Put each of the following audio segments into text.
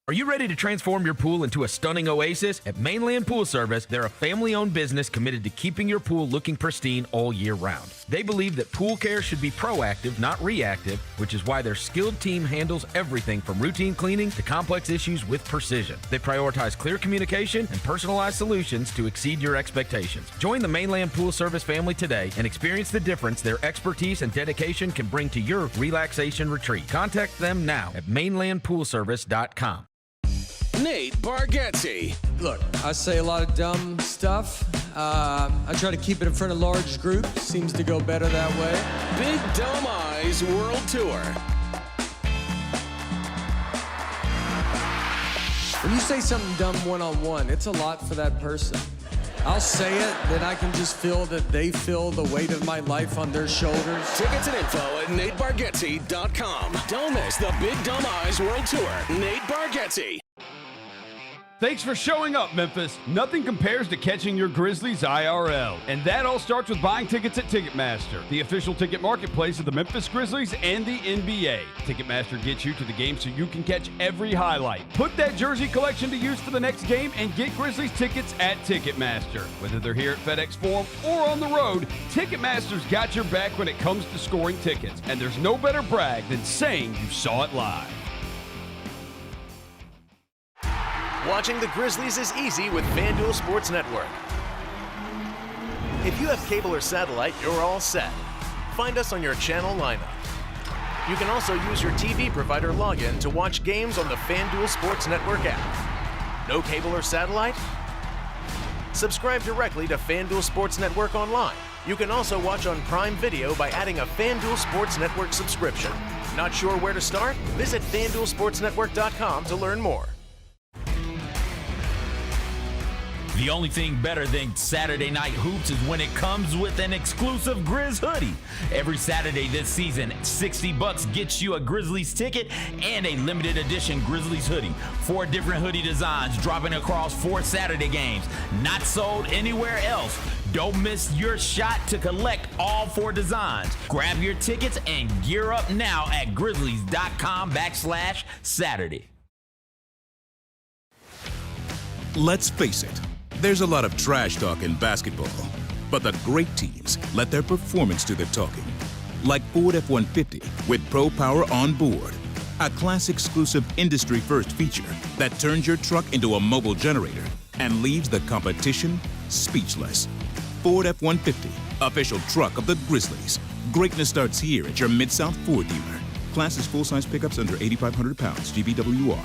Are you ready to transform your pool into a stunning oasis? At Mainland Pool Service, they're a family-owned business committed to keeping your pool looking pristine all year round. They believe that pool care should be proactive, not reactive, which is why their skilled team handles everything from routine cleaning to complex issues with precision. They prioritize clear communication and personalized solutions to exceed your expectations. Join the Mainland Pool Service family today and experience the difference their expertise and dedication can bring to your relaxation retreat. Contact them now at mainlandpoolservice.com. Nate Bargatze. Look, I say a lot of dumb stuff. I try to keep it in front of large groups. Seems to go better that way. Big Dumb Eyes World Tour. When you say something dumb one-on-one, it's a lot for that person. I'll say it, then I can just feel that they feel the weight of my life on their shoulders. Tickets and info at NateBargatze.com. Don't miss the Big Dumb Eyes World Tour. Nate Bargatze. Thanks for showing up, Memphis. Nothing compares to catching your Grizzlies IRL. And that all starts with buying tickets at Ticketmaster, the official ticket marketplace of the Memphis Grizzlies and the NBA. Ticketmaster gets you to the game so you can catch every highlight. Put that jersey collection to use for the next game and get Grizzlies tickets at Ticketmaster. Whether they're here at FedEx Forum or on the road, Ticketmaster's got your back when it comes to scoring tickets. And there's no better brag than saying you saw it live. Watching the Grizzlies is easy with FanDuel Sports Network. If you have cable or satellite, you're all set. Find us on your channel lineup. You can also use your TV provider login to watch games on the FanDuel Sports Network app. No cable or satellite? Subscribe directly to FanDuel Sports Network online. You can also watch on Prime Video by adding a FanDuel Sports Network subscription. Not sure where to start? Visit FanDuelSportsNetwork.com to learn more. The only thing better than Saturday Night Hoops is when it comes with an exclusive Grizz hoodie. Every Saturday this season, $60 gets you a Grizzlies ticket and a limited edition Grizzlies hoodie. 4 different hoodie designs dropping across 4 Saturday games. Not sold anywhere else. Don't miss your shot to collect all 4 designs. Grab your tickets and gear up now at grizzlies.com/Saturday. Let's face it. There's a lot of trash talk in basketball, but the great teams let their performance do the talking. Like Ford F-150 with Pro Power on board, a class-exclusive industry-first feature that turns your truck into a mobile generator and leaves the competition speechless. Ford F-150, official truck of the Grizzlies. Greatness starts here at your Mid-South Ford dealer. Class is full-size pickups under 8,500 pounds, GVWR.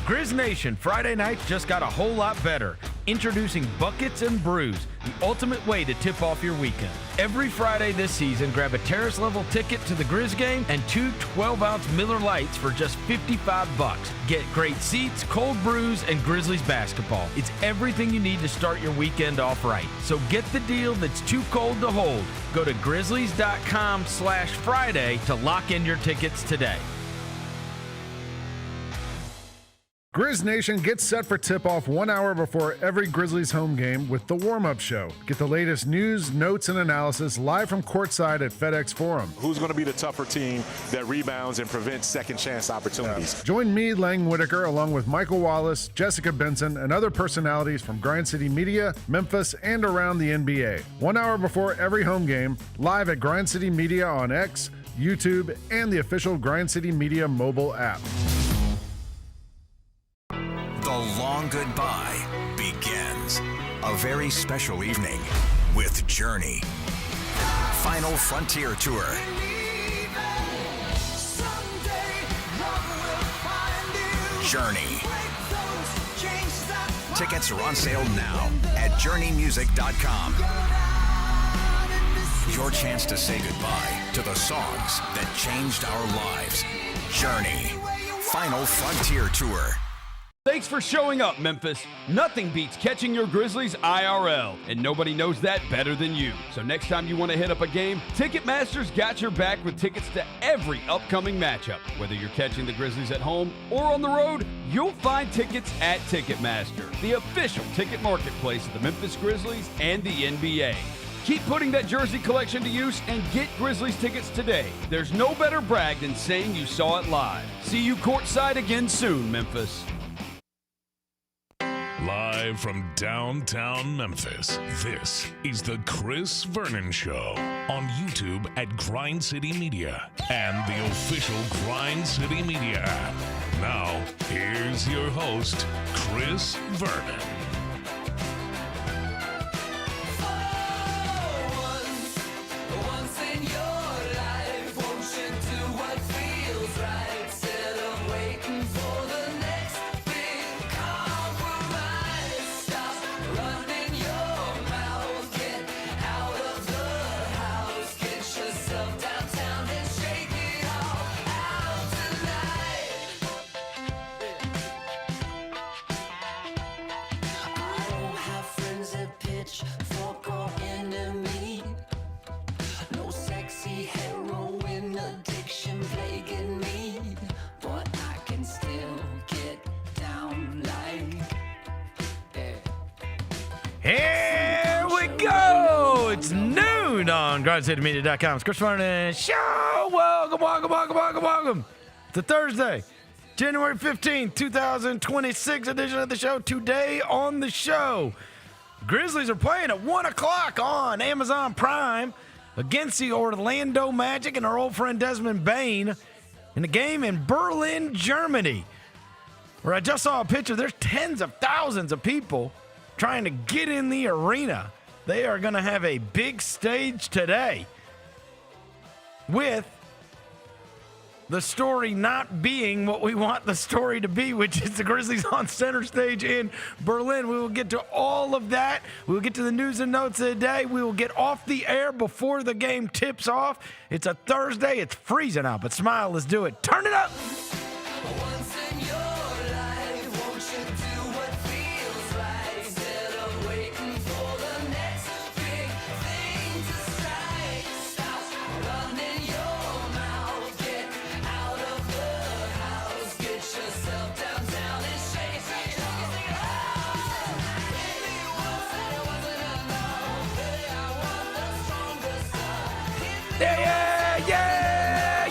Grizz Nation, Friday nights just got a whole lot better. Introducing Buckets and Brews, the ultimate way to tip off your weekend. Every Friday this season, grab a terrace-level ticket to the Grizz game and 2 12-ounce Miller Lights for just $55. Get great seats, cold brews, and Grizzlies basketball. It's everything you need to start your weekend off right. So get the deal that's too cold to hold. Go to grizzlies.com/Friday to lock in your tickets today. Grizz Nation gets set for tip-off 1 hour before every Grizzlies home game with the warm-up show. Get the latest news, notes, and analysis live from courtside at FedEx Forum. Who's going to be the tougher team that rebounds and prevents second-chance opportunities? Join me, Lang Whitaker, along with Michael Wallace, Jessica Benson, and other personalities from Grind City Media, Memphis, and around the NBA. 1 hour before every home game, live at Grind City Media on X, YouTube, and the official Grind City Media mobile app. The long goodbye begins. A very special evening with Journey. Final Frontier Tour. Journey. Tickets are on sale now at journeymusic.com. Your chance to say goodbye to the songs that changed our lives. Journey. Final Frontier Tour. Thanks for showing up, Memphis. Nothing beats catching your Grizzlies IRL, and nobody knows that better than you. So next time you want to hit up a game, Ticketmaster's got your back with tickets to every upcoming matchup. Whether you're catching the Grizzlies at home or on the road, you'll find tickets at Ticketmaster, the official ticket marketplace of the Memphis Grizzlies and the NBA. Keep putting that jersey collection to use and get Grizzlies tickets today. There's no better brag than saying you saw it live. See you courtside again soon, Memphis. Live from downtown Memphis, this is the Chris Vernon Show on YouTube at Grind City Media and the official Grind City Media app. Now, here's your host, Chris Vernon. Here we go. It's noon on GrindCityMedia.com. It's Chris Vernon Show. Welcome. It's a Thursday, January 15th, 2026 edition of the show. Today on the show, Grizzlies are playing at 1 o'clock on Amazon Prime against the Orlando Magic and our old friend Desmond Bain in a game in Berlin, Germany, where I just saw a picture. There's tens of thousands of people trying to get in the arena. They are going to have a big stage today, with the story not being what we want the story to be, which is the Grizzlies on center stage in Berlin. We will get to all of that. We will get to the news and notes of the day. We will get off the air before the game tips off. It's a Thursday. It's freezing out, but smile, let's do it. Turn it up.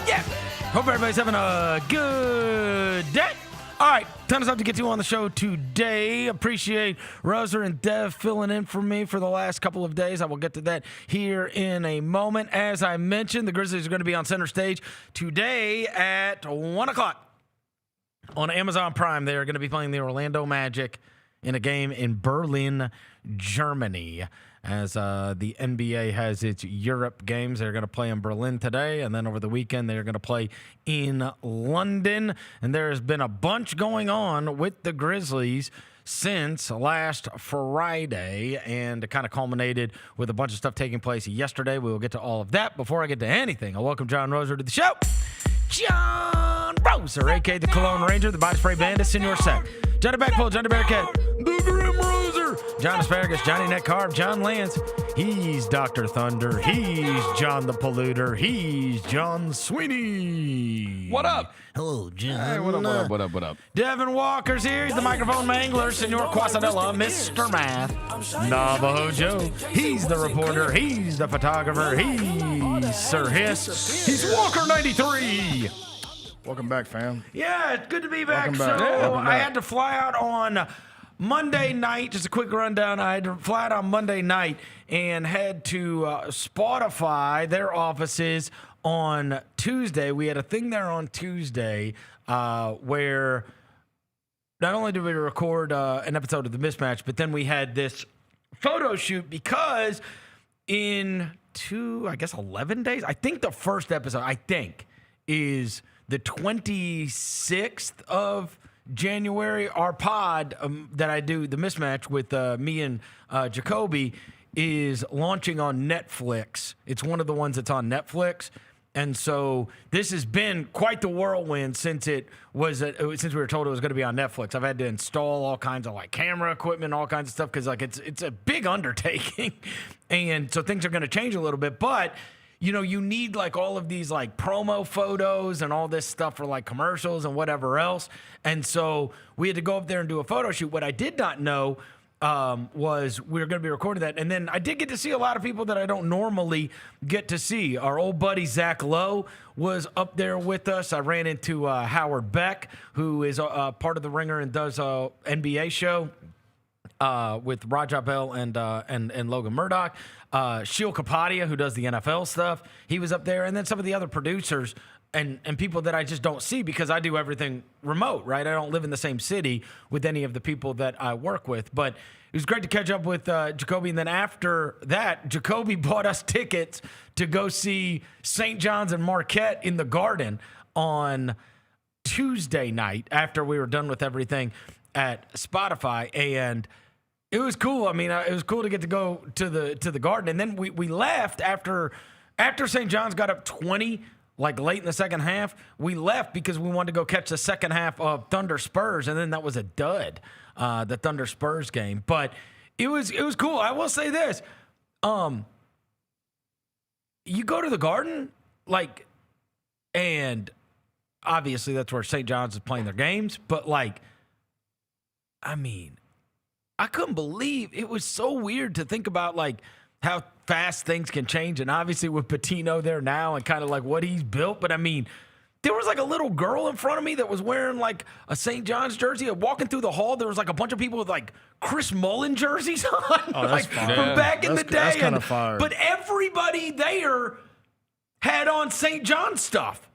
Yeah. Hope everybody's having a good day. All right, ton of stuff to get to on the show today. Appreciate Roser and Dev filling in for me for the last couple of days. I will get to that here in a moment. As I mentioned, the Grizzlies are going to be on center stage today at 1 o'clock on Amazon Prime. They are going to be playing the Orlando Magic in a game in Berlin, Germany. As the NBA has its Europe games. They're going to play in Berlin today, and then over the weekend they're going to play in London. And there has been a bunch going on with the Grizzlies since last Friday, and it kind of culminated with a bunch of stuff taking place yesterday. We will get to all of that. Before I get to anything, I welcome John Roser to the show. John Roser, a.k.a. the Cologne Ranger, the Body Spray Bandit, Senior Sec. Johnny Backpull, Johnny Bearcat, the Grim Roser, John Asparagus, Johnny Neck Carb, John Lance. He's Dr. Thunder. He's John the Polluter. He's John Sweeney. What up? Hello, John. Hey, what up? Devin Walker's here. He's the microphone mangler, Senor Quasadella, Mr. Math, Navajo Joe. He's the reporter. He's the photographer. He's Sir Hiss. He's Walker 93. Welcome back, fam. Yeah, it's good to be back. Welcome back. So Welcome back. I had to fly out on Monday night. Just a quick rundown. I had to fly out on Monday night and head to Spotify, their offices, on Tuesday. We had a thing there on Tuesday where not only did we record an episode of The Mismatch, but then we had this photo shoot because in 11 days, I think the first episode, is the 26th of January. Our pod that I do, The Mismatch, with me and Jacoby, is launching on Netflix. It's one of the ones that's on Netflix. And so this has been quite the whirlwind since we were told it was going to be on Netflix. I've had to install all kinds of camera equipment, all kinds of stuff, because it's a big undertaking. And so things are going to change a little bit, but you need all of these promo photos and all this stuff for commercials and whatever else. And so we had to go up there and do a photo shoot. What I did not know was we were going to be recording that. And then I did get to see a lot of people that I don't normally get to see. Our old buddy Zach Lowe was up there with us. I ran into Howard Beck, who is part of the Ringer and does a NBA show with Raja Bell and Logan Murdoch. Sheil Kapadia, who does the NFL stuff, he was up there. And then some of the other producers and people that I just don't see because I do everything remote, right? I don't live in the same city with any of the people that I work with. But it was great to catch up with Jacoby. And then after that, Jacoby bought us tickets to go see St. John's and Marquette in the Garden on Tuesday night after we were done with everything at Spotify. And it was cool. I mean, it was cool to get to go to the Garden. And then we left after St. John's got up 20, like late in the second half. We left because we wanted to go catch the second half of Thunder Spurs, and then that was a dud, the Thunder Spurs game. But it was cool. I will say this. You go to the Garden, like, and obviously that's where St. John's is playing their games, but like, I mean, I couldn't believe it was so weird to think about like how fast things can change. And obviously with Patino there now and kind of like what he's built. But I mean, there was like a little girl in front of me that was wearing like a St. John's jersey. Walking through the hall, there was like a bunch of people with like Chris Mullin jerseys on, like from back in the day. That's kind of fire. But everybody there had on St. John's stuff.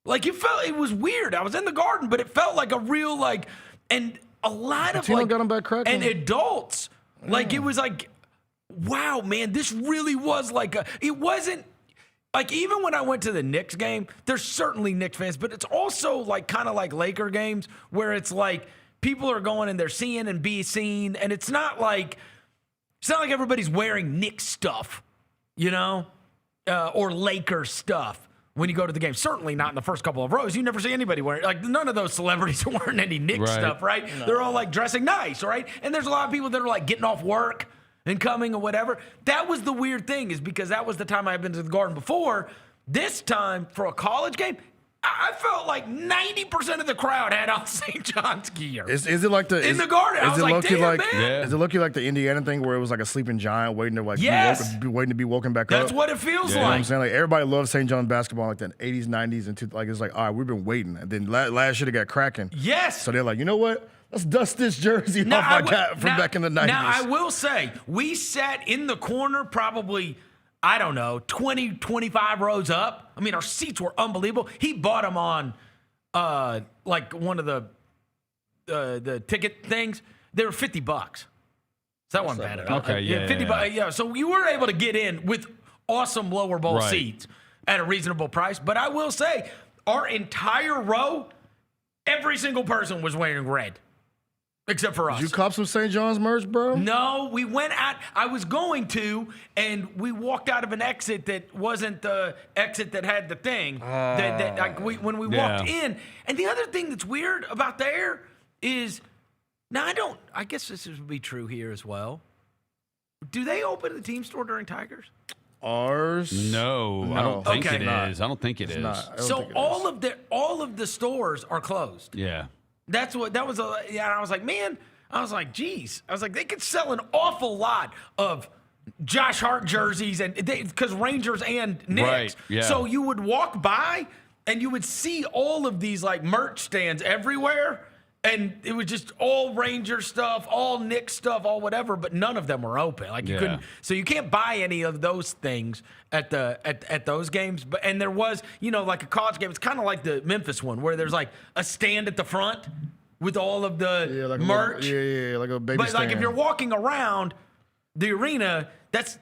Like it was weird. I was in the Garden, but it felt like a real like, and a lot of like, got him back cracking. And adults, like it was like, wow, man, this really was like it wasn't like, even when I went to the Knicks game, there's certainly Knicks fans, but it's also like kind of like Laker games where it's like people are going and they're seeing and be seen, and it's not like everybody's wearing Knicks stuff, you know, or Laker stuff when you go to the game. Certainly not in the first couple of rows. You never see anybody wearing, like, none of those celebrities are wearing any Knicks stuff, right? No. They're all like dressing nice, right? And there's a lot of people that are like getting off work and coming or whatever. That was the weird thing, is because that was the time I had been to the Garden before. This time, for a college game, I felt like 90% of the crowd had on St. John's gear. Is it like the in the Garden? I was like, damn, man. Is it looking like the Indiana thing where it was like a sleeping giant waiting to like waiting to be woken back up? That's what it feels like. You know what I'm saying? Like, everybody loves St. John basketball like the 80s, 90s, and like it's like, all right, we've been waiting. And then last year they got cracking. Yes. So they're like, you know what? Let's dust this jersey off I got from back in the 90s. Now, I will say, we sat in the corner probably, I don't know, 20, 25 rows up. I mean, our seats were unbelievable. He bought them on, like, one of the ticket things. They were $50. So that wasn't bad at all. Okay, yeah. $50. Yeah, so you were able to get in with awesome lower bowl seats at a reasonable price. But I will say, our entire row, every single person was wearing red. Except for us. Did you cop some St. John's merch, bro? No, we went out. I was going to, and we walked out of an exit that wasn't the exit that had the thing. When we walked in. And the other thing that's weird about there is, now I guess this would be true here as well. Do they open the team store during Tigers? Ours? No, I don't think it is. I don't think it is. So all of the stores are closed. Yeah. I was like, man, geez. I was like, they could sell an awful lot of Josh Hart jerseys, and because Rangers and Knicks. Right, yeah. So you would walk by and you would see all of these like merch stands everywhere. And it was just all Ranger stuff, all Knicks stuff, all whatever, but none of them were open. Like you couldn't, so you can't buy any of those things at those games. But there was, like a college game. It's kind of like the Memphis one where there's like a stand at the front with all of the merch. Like a baby But stand. like if you're walking around the arena,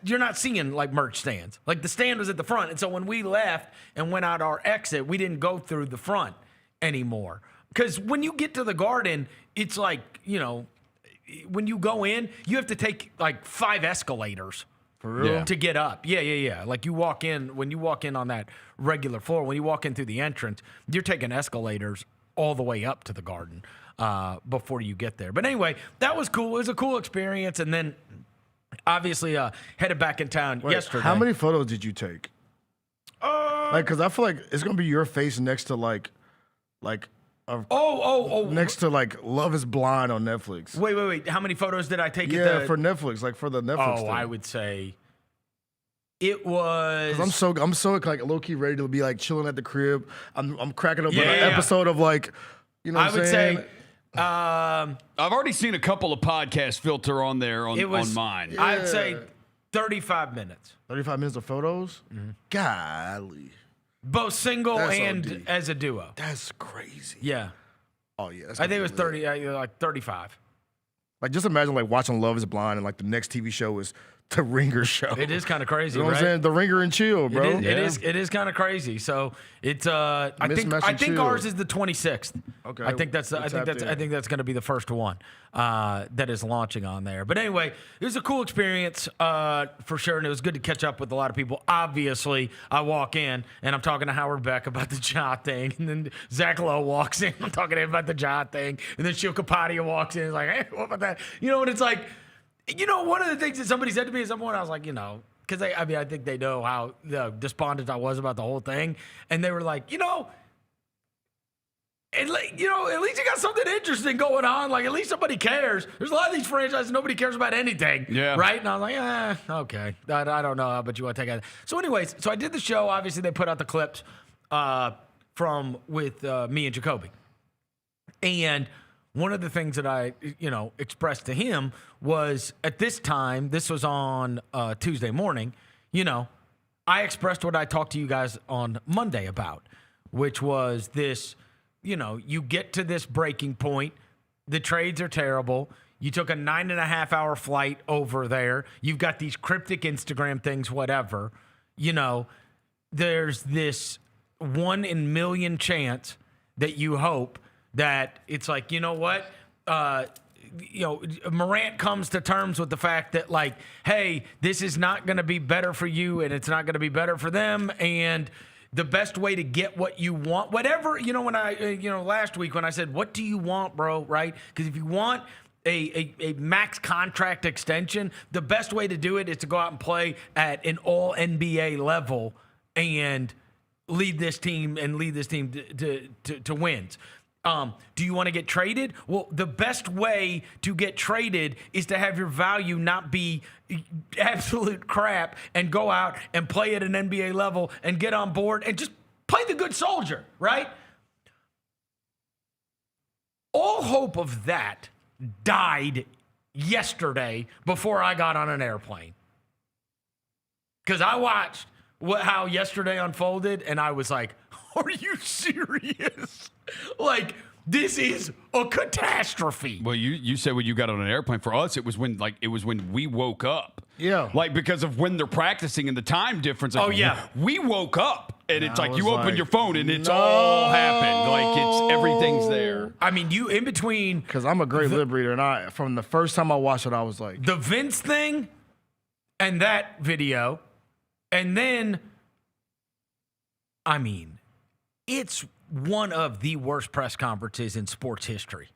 you're not seeing like merch stands. Like the stand was at the front, and so when we left and went out our exit, we didn't go through the front anymore. Because when you get to the Garden, it's like, when you go in, you have to take like 5 escalators for real to get up. Yeah. Like when you walk in on that regular floor, when you walk in through the entrance, you're taking escalators all the way up to the Garden before you get there. But anyway, that was cool. It was a cool experience. And then obviously headed back in town yesterday. How many photos did you take? Because I feel like it's going to be your face next to like Next to like Love Is Blind on Netflix. Wait. How many photos did I take? For Netflix, like for the Netflix. Oh, thing. I would say it was. I'm so like low key ready to be like chilling at the crib. I'm cracking up with an episode of like, you know what I'm saying? Say. I've already seen a couple of podcasts filter on there on mine. I'd say 35 minutes. 35 minutes of photos? Mm-hmm. Golly. Both single and as a duo. That's crazy. Yeah. Oh, yeah. I think it was 35. Like, just imagine, like, watching Love Is Blind and, like, the next TV show is The Ringer show. It is kind of crazy, You know what I'm saying? The Ringer and Chill, bro. It is kind of crazy. So it's I think ours is the 26th. Okay. I think that's going to be the first one that is launching on there. But anyway, it was a cool experience for sure, and it was good to catch up with a lot of people. Obviously, I walk in and I'm talking to Howard Beck about the Ja thing, and then Zach Lowe walks in. I'm talking to him about the Ja thing, and then Shil Kapadia walks in. And is like, hey, what about that? You know, and it's like. You know, one of the things that somebody said to me at some point, I was like, you know, because I think they know how despondent I was about the whole thing, and they were like, at least you got something interesting going on. Like, at least somebody cares. There's a lot of these franchises nobody cares about anything, right? And I was like, okay, I don't know, but you want to take it. So, anyways, I did the show. Obviously, they put out the clips with me and Jacoby, and. One of the things that I, expressed to him was at this time, this was on Tuesday morning, I expressed what I talked to you guys on Monday about, which was this, you get to this breaking point. The trades are terrible. You took a 9.5-hour flight over there. You've got these cryptic Instagram things, whatever. There's this 1 in a million chance that you hope that it's like, you know what? Morant comes to terms with the fact that, like, hey, this is not going to be better for you and it's not going to be better for them. And the best way to get what you want, whatever, when I, last week when I said, what do you want, bro? Right? Because if you want a max contract extension, the best way to do it is to go out and play at an all NBA level and lead this team to wins. Do you want to get traded? Well, the best way to get traded is to have your value not be absolute crap and go out and play at an NBA level and get on board and just play the good soldier, right? All hope of that died yesterday before I got on an airplane. Because I watched how yesterday unfolded, and I was like, are you serious? Like, this is a catastrophe. Well, you said when you got on an airplane. For us, it was when we woke up. Yeah. Like, because of when they're practicing and the time difference. Like, we woke up, and it's like you open your phone, and it's all happened. Like, everything's there. I mean, you in between. Because I'm a great lip reader, and from the first time I watched it, I was like. The Vince thing and that video, and then, I mean, it's one of the worst press conferences in sports history.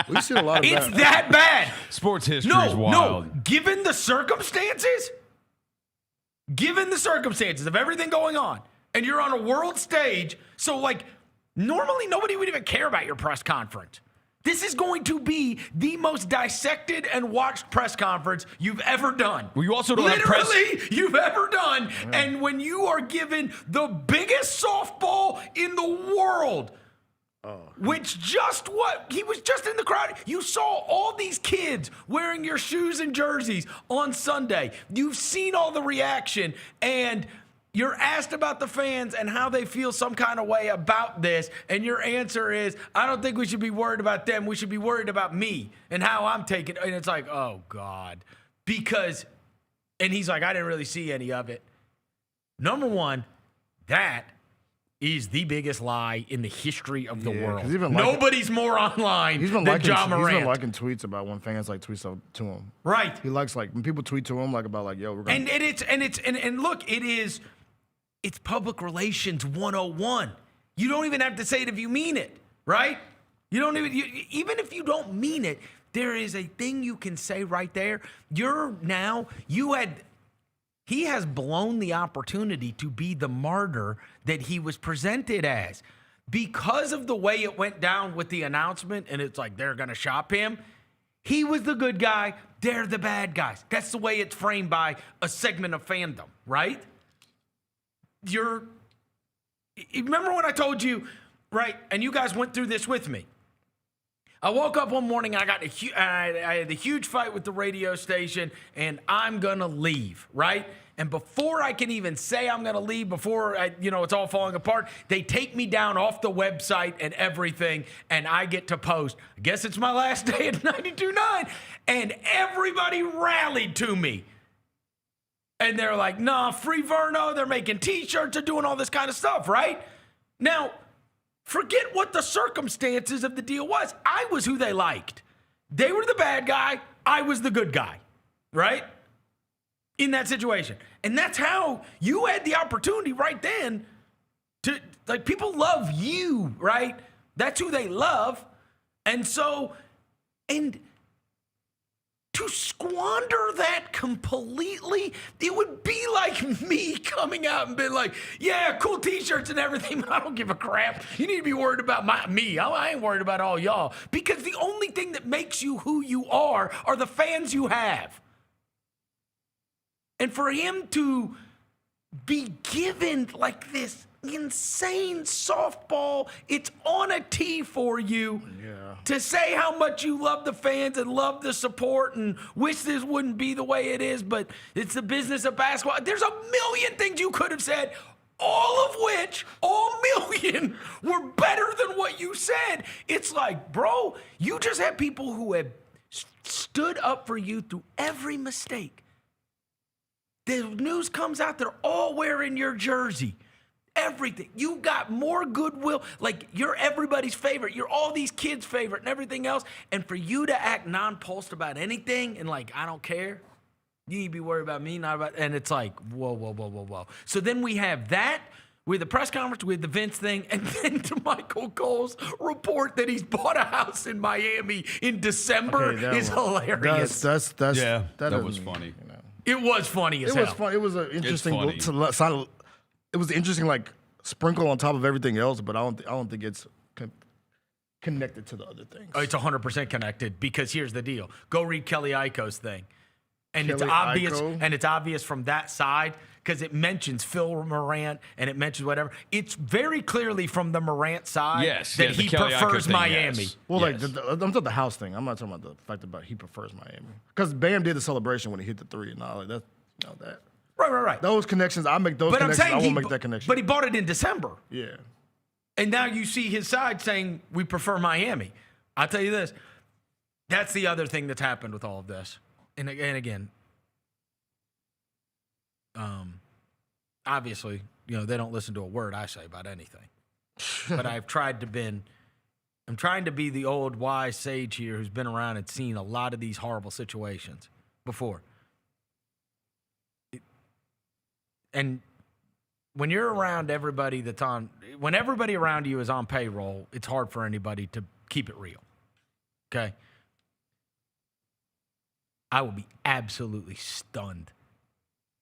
We've seen a lot of It's that bad. Sports history is wild. No, given the circumstances of everything going on, and you're on a world stage, so, like, normally nobody would even care about your press conference. This is going to be the most dissected and watched press conference you've ever done. Well, you also don't have press. You've ever done. Yeah. And when you are given the biggest softball in the world, which he was just in the crowd. You saw all these kids wearing your shoes and jerseys on Sunday. You've seen all the reaction, and you're asked about the fans and how they feel some kind of way about this, and your answer is, I don't think we should be worried about them. We should be worried about me and how I'm taking it. And it's like, oh, God. And he's like, I didn't really see any of it. Number one, that is the biggest lie in the history of the world. Nobody's more online than Ja Morant. He's been liking tweets about when fans tweet stuff to him. Right. He likes when people tweet to him about yo, we're going. And look, it's public relations 101. You don't even have to say it if you mean it, right? You don't even if you don't mean it, there is a thing you can say right there. He has blown the opportunity to be the martyr that he was presented as. because of the way it went down with the announcement, and it's like they're going to shop him, he was the good guy, they're the bad guys. That's the way it's framed by a segment of fandom, right? You remember when I told you, right, and you guys went through this with me. I woke up one morning, I had a huge fight with the radio station, and I'm going to leave, right? And before I can even say I'm going to leave, before it's all falling apart, they take me down off the website and everything, and I get to post. I guess it's my last day at 92.9, and everybody rallied to me. And they're like, nah, free Verno, they're making T-shirts, they're doing all this kind of stuff, right? Now, forget what the circumstances of the deal was. I was who they liked. They were the bad guy. I was the good guy, right? In that situation. And that's how you had the opportunity right then to, like, people love you, right? That's who they love. And so, and to squander that completely, it would be like me coming out and being like, yeah, cool T-shirts and everything, but I don't give a crap. You need to be worried about me. I ain't worried about all y'all. Because the only thing that makes you who you are the fans you have. And for him to be given like this insane softball, it's on a tee for you to say how much you love the fans and love the support and wish this wouldn't be the way it is, but it's the business of basketball. There's a million things you could have said, all of which, all million, were better than what you said. It's like, bro, you just have people who have stood up for you through every mistake. The news comes out, they're all wearing your jersey. Everything. You got more goodwill. Like, you're everybody's favorite. You're all these kids' favorite and everything else. And for you to act nonplussed about anything and like, I don't care. You need to be worried about me, not about. And it's like, whoa. So then we have that. We have the press conference, we have the Vince thing, and then to Michael Cole's report that he's bought a house in Miami in December is hilarious. That was funny. You know. It was funny as hell. It was funny. It was an interesting. It was an interesting, like, sprinkle on top of everything else, but I don't think it's connected to the other things. Oh, it's 100% connected because here's the deal. Go read Kelly Iko's thing, and Kelly it's obvious. Iko? And it's obvious from that side because it mentions Phil Morant and it mentions whatever. It's very clearly from the Morant side that he prefers Miami. Well, like I'm talking about the house thing. I'm not talking about the fact about he prefers Miami because Bam did the celebration when he hit the three and all that. That. Right. Those connections, I make those connections. I won't make that connection. But he bought it in December. Yeah. And now you see his side saying, we prefer Miami. I'll tell you this. That's the other thing that's happened with all of this. And again, obviously, they don't listen to a word I say about anything. But I'm trying to be the old wise sage here who's been around and seen a lot of these horrible situations before. And when you're around everybody when everybody around you is on payroll, it's hard for anybody to keep it real. Okay? I will be absolutely stunned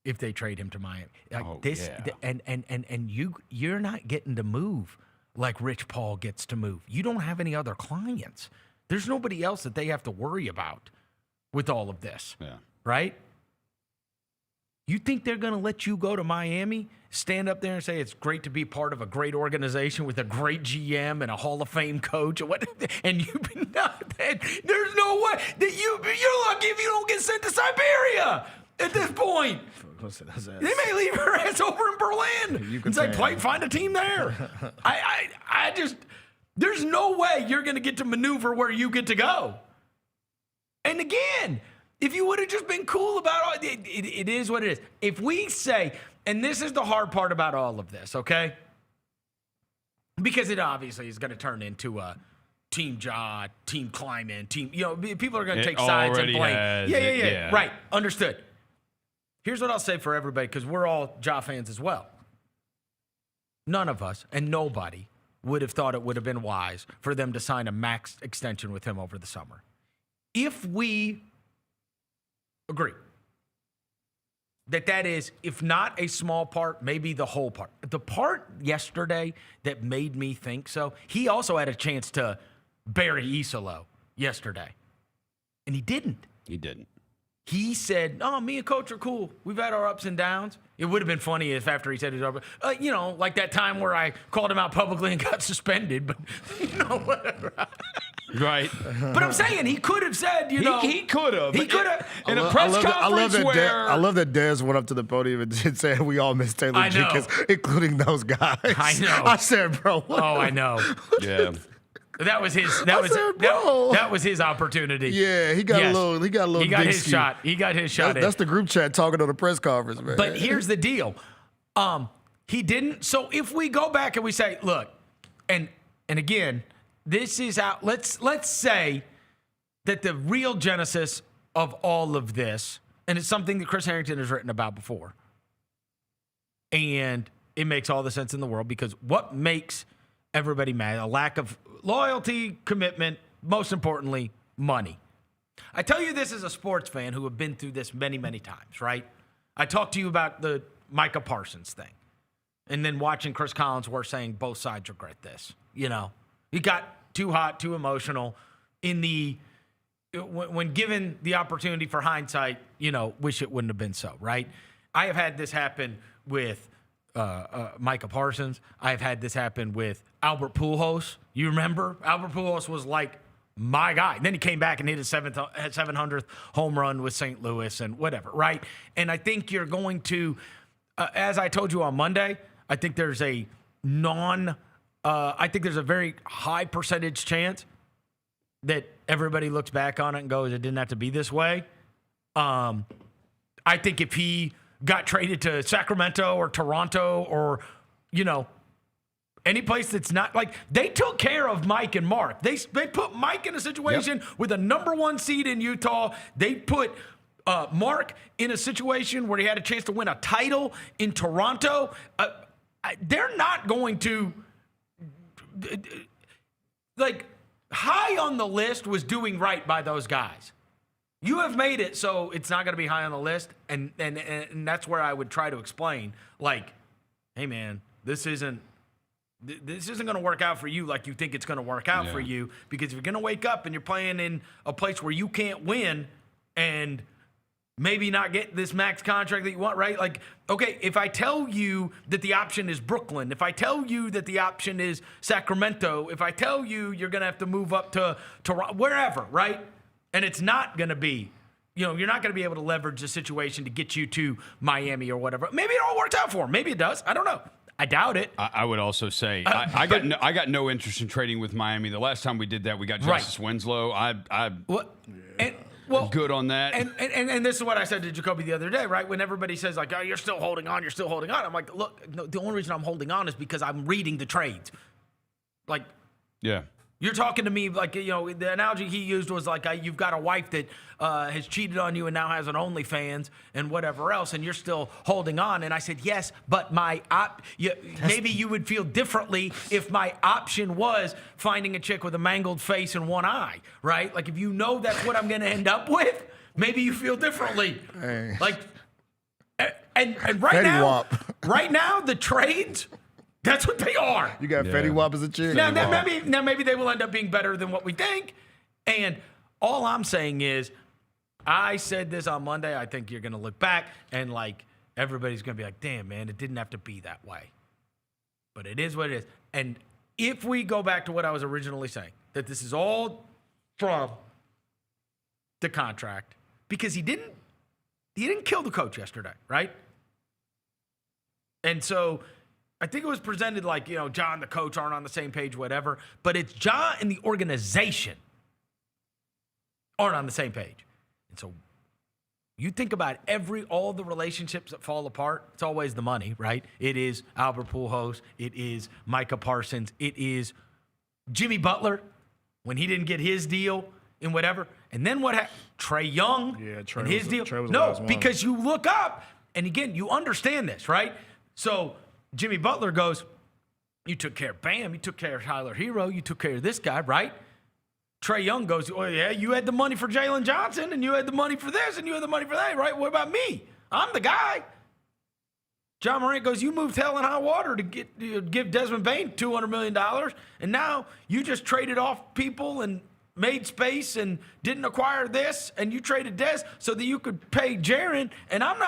if they trade him to Miami. And you're not getting to move like Rich Paul gets to move. You don't have any other clients. There's nobody else that they have to worry about with all of this. Yeah. Right? You think they're going to let you go to Miami, stand up there and say it's great to be part of a great organization with a great GM and a Hall of Fame coach? And you've not. There's no way that you're lucky if you don't get sent to Siberia at this point. They may leave her ass over in Berlin. It's like, find a team there. I just, there's no way you're going to get to maneuver where you get to go. And again, if you would have just been cool about it, it is what it is. If we say, and this is the hard part about all of this, okay? Because it obviously is going to turn into a Team Ja, Team Kleiman, people are going to take sides and blame. Yeah. Right, understood. Here's what I'll say for everybody, because we're all Ja fans as well. None of us and nobody would have thought it would have been wise for them to sign a max extension with him over the summer. If we agree that is, if not a small part, maybe the whole part. The part yesterday that made me think so, he also had a chance to bury Isolo yesterday, and he didn't. He didn't. He said, "Oh, me and Coach are cool. We've had our ups and downs." It would have been funny if after he said his over, like that time where I called him out publicly and got suspended, but whatever. Right. But I'm saying he could have said, he could have. He could have. In a press conference I love that Dez went up to the podium and said, "We all miss Taylor Jenkins, including those guys." I know. I said, "Bro, what?" Oh, I know. Yeah. That was his. That was his opportunity. Yeah, he got a little. He got a little. He got big his skew. shot. He got his shot. That's the group chat talking on the press conference, man. But here's the deal. He didn't. So if we go back and we say, look, and again, this is out. Let's say that the real genesis of all of this, and it's something that Chris Harrington has written about before, and it makes all the sense in the world, because what makes everybody mad? A lack of loyalty, commitment, most importantly, money. I tell you this as a sports fan who have been through this many, many times, right? I talked to you about the Micah Parsons thing, and then watching Chris Collinsworth saying both sides regret this. He got too hot, too emotional when given the opportunity for hindsight, wish it wouldn't have been so, right? I have had this happen with Micah Parsons. I've had this happen with Albert Pujols. You remember? Albert Pujols was like my guy. And then he came back and hit his 700th home run with St. Louis and whatever, right? And I think you're going to, as I told you on Monday, I think there's a very high percentage chance that everybody looks back on it and goes, it didn't have to be this way. I think if he got traded to Sacramento or Toronto or, any place that's not like, they took care of Mike and Mark. They put Mike in a situation with a number 1 seed in Utah. They put Mark in a situation where he had a chance to win a title in Toronto. They're not going to, high on the list was doing right by those guys. You have made it so it's not going to be high on the list, and that's where I would try to explain, hey man, this isn't going to work out for you like you think it's going to work out for you, because if you're going to wake up and you're playing in a place where you can't win and maybe not get this max contract that you want, right? Okay, if I tell you that the option is Brooklyn, if I tell you that the option is Sacramento, if I tell you you're going to have to move up to Toronto, wherever, right? And it's not going to be, you're not going to be able to leverage the situation to get you to Miami or whatever. Maybe it all works out for him. Maybe it does. I don't know. I doubt it. I would also say I got no interest in trading with Miami. The last time we did that, we got Justice Winslow. Good on that. And this is what I said to Jacoby the other day, right? When everybody says oh, you're still holding on, I'm like, look, no, the only reason I'm holding on is because I'm reading the trades. Yeah. You're talking to me the analogy he used was you've got a wife that has cheated on you and now has an OnlyFans and whatever else, and you're still holding on. And I said, yes, but maybe you would feel differently if my option was finding a chick with a mangled face and one eye, right? If you know that's what I'm going to end up with, maybe you feel differently. Hey. And right now, the trades, that's what they are. You got Fetty Wap as a chick. Now maybe they will end up being better than what we think. And all I'm saying is, I said this on Monday. I think you're going to look back and everybody's going to be like, damn, man, it didn't have to be that way. But it is what it is. And if we go back to what I was originally saying, that this is all from the contract, because he didn't kill the coach yesterday, right? And so I think it was presented Ja and the coach aren't on the same page, whatever. But it's Ja and the organization aren't on the same page. And so you think about all the relationships that fall apart, it's always the money, right? It is Albert Pujols. It is Micah Parsons. It is Jimmy Butler when he didn't get his deal and whatever. And then what happened? Trae Young and his deal. No, because you look up, and again, you understand this, right? So Jimmy Butler goes, you took care of Bam, you took care of Tyler Hero, you took care of this guy, right? Trae Young goes, oh yeah, you had the money for Jaylon Johnson, and you had the money for this, and you had the money for that, right? What about me? I'm the guy. Ja Morant goes, you moved hell and high water to give Desmond Bane $200 million, and now you just traded off people and made space and didn't acquire this, and you traded Des so that you could pay Jaren, and I'm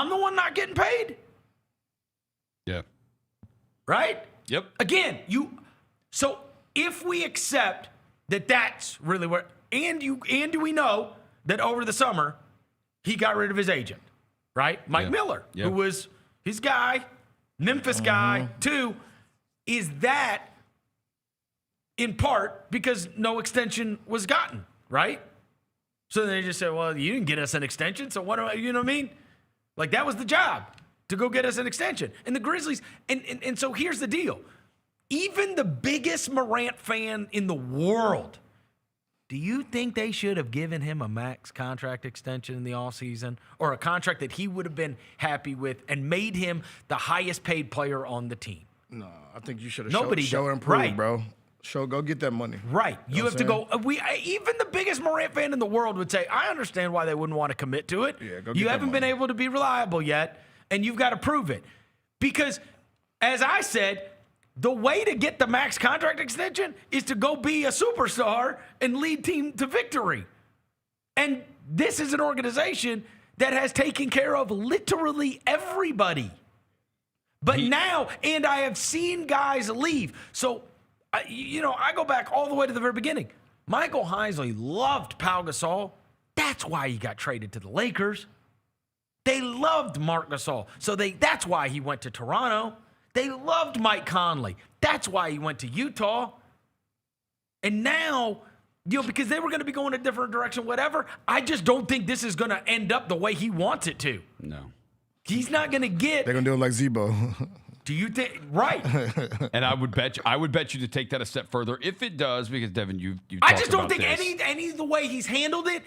the one not getting paid. Yeah. Right? Yep. Again, so if we accept that that's really where, and do we know that over the summer he got rid of his agent, right? Mike Miller, who was his guy, Memphis guy, too. Is that in part because no extension was gotten, right? So then they just said, well, you didn't get us an extension, so what do I, you know what I mean? Like, that was the job, to go get us an extension. And the Grizzlies, and so here's the deal. Even the biggest Morant fan in the world, do you think they should have given him a max contract extension in the offseason, or a contract that he would have been happy with and made him the highest paid player on the team? No, I think you should have show and prove, right. bro. Go get that money. Right. You have to go. Even the biggest Morant fan in the world would say, I understand why they wouldn't want to commit to it. Yeah, go get you haven't that been able to be reliable yet, and you've got to prove it. Because, as I said, the way to get the max contract extension is to go be a superstar and lead team to victory. And this is an organization that has taken care of literally everybody. But now, and I have seen guys leave. So, I go back all the way to the very beginning. Michael Heisley loved Pau Gasol. That's why he got traded to the Lakers. They loved Marc Gasol. So that's why he went to Toronto. They loved Mike Conley. That's why he went to Utah. And now, because they were going to be going a different direction, whatever, I just don't think this is going to end up the way he wants it to. No. He's not going to get. They're going to do it like Zebo. Do you think? Right. And I would bet you to take that a step further if it does, because Devin, you I just don't think this. any the way he's handled it.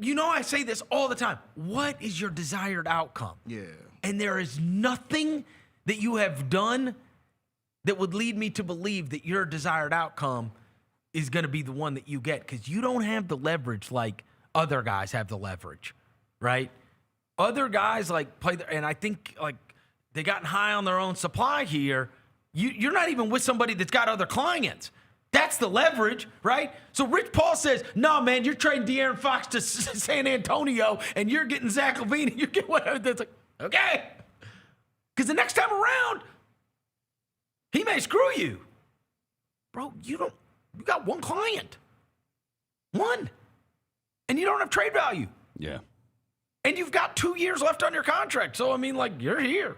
I say this all the time. What is your desired outcome? Yeah. And there is nothing that you have done that would lead me to believe that your desired outcome is going to be the one that you get, because you don't have the leverage like other guys have the leverage, right? Other guys and I think they gotten high on their own supply here. You're not even with somebody that's got other clients. That's the leverage, right? So Rich Paul says, no, man, you're trading De'Aaron Fox to San Antonio, and you're getting Zach LaVine, and you get whatever. That's like, okay. Because the next time around, he may screw you. Bro, you got one client. One. And you don't have trade value. Yeah. And you've got 2 years left on your contract. So, you're here.